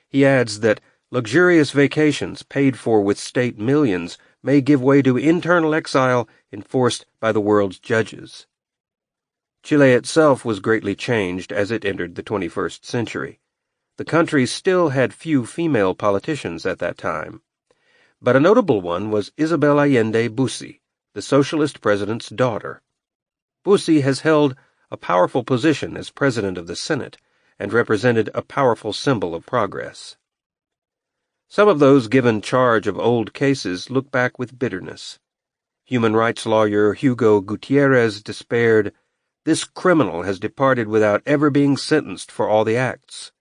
He adds that luxurious vacations paid for with state millions may give way to internal exile enforced by the world's judges. Chile itself was greatly changed as it entered the 21st century. The country still had few female politicians at that time, but a notable one was Isabel Allende Bussi, the socialist president's daughter. Bussi has held a powerful position as president of the Senate and represented a powerful symbol of progress. Some of those given charge of old cases look back with bitterness. Human rights lawyer Hugo Gutierrez despaired, "This criminal has departed without ever being sentenced for all the acts."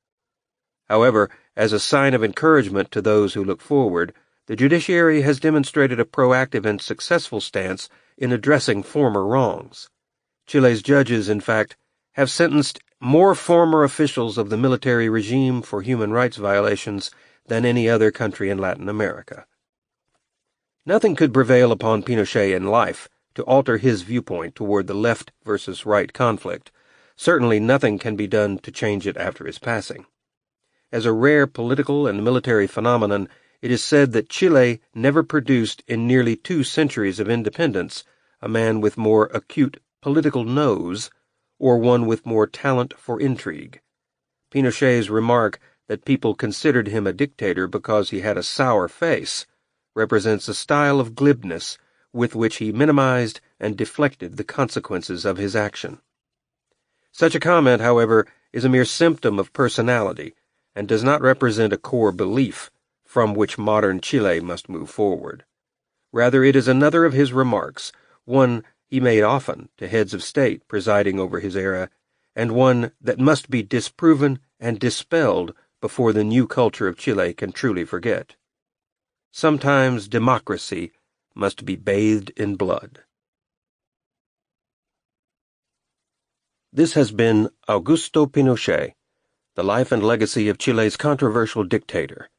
However, as a sign of encouragement to those who look forward, the judiciary has demonstrated a proactive and successful stance in addressing former wrongs. Chile's judges, in fact, have sentenced more former officials of the military regime for human rights violations than any other country in Latin America. Nothing could prevail upon Pinochet in life to alter his viewpoint toward the left versus right conflict. Certainly nothing can be done to change it after his passing. As a rare political and military phenomenon, it is said that Chile never produced in nearly 2 centuries of independence a man with more acute political nose or one with more talent for intrigue. Pinochet's remark that people considered him a dictator because he had a sour face represents a style of glibness with which he minimized and deflected the consequences of his action. Such a comment, however, is a mere symptom of personality and does not represent a core belief from which modern Chile must move forward. Rather, it is another of his remarks, one he made often to heads of state presiding over his era, and one that must be disproven and dispelled before the new culture of Chile can truly forget. Sometimes democracy must be bathed in blood. This has been Augusto Pinochet, The Life and Legacy of Chile's Controversial Dictator,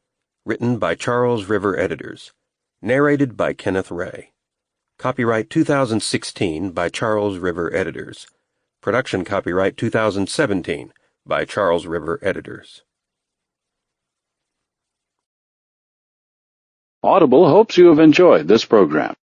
written by Charles River Editors, narrated by Kenneth Ray. Copyright 2016 by Charles River Editors. Production copyright 2017 by Charles River Editors. Audible hopes you have enjoyed this program.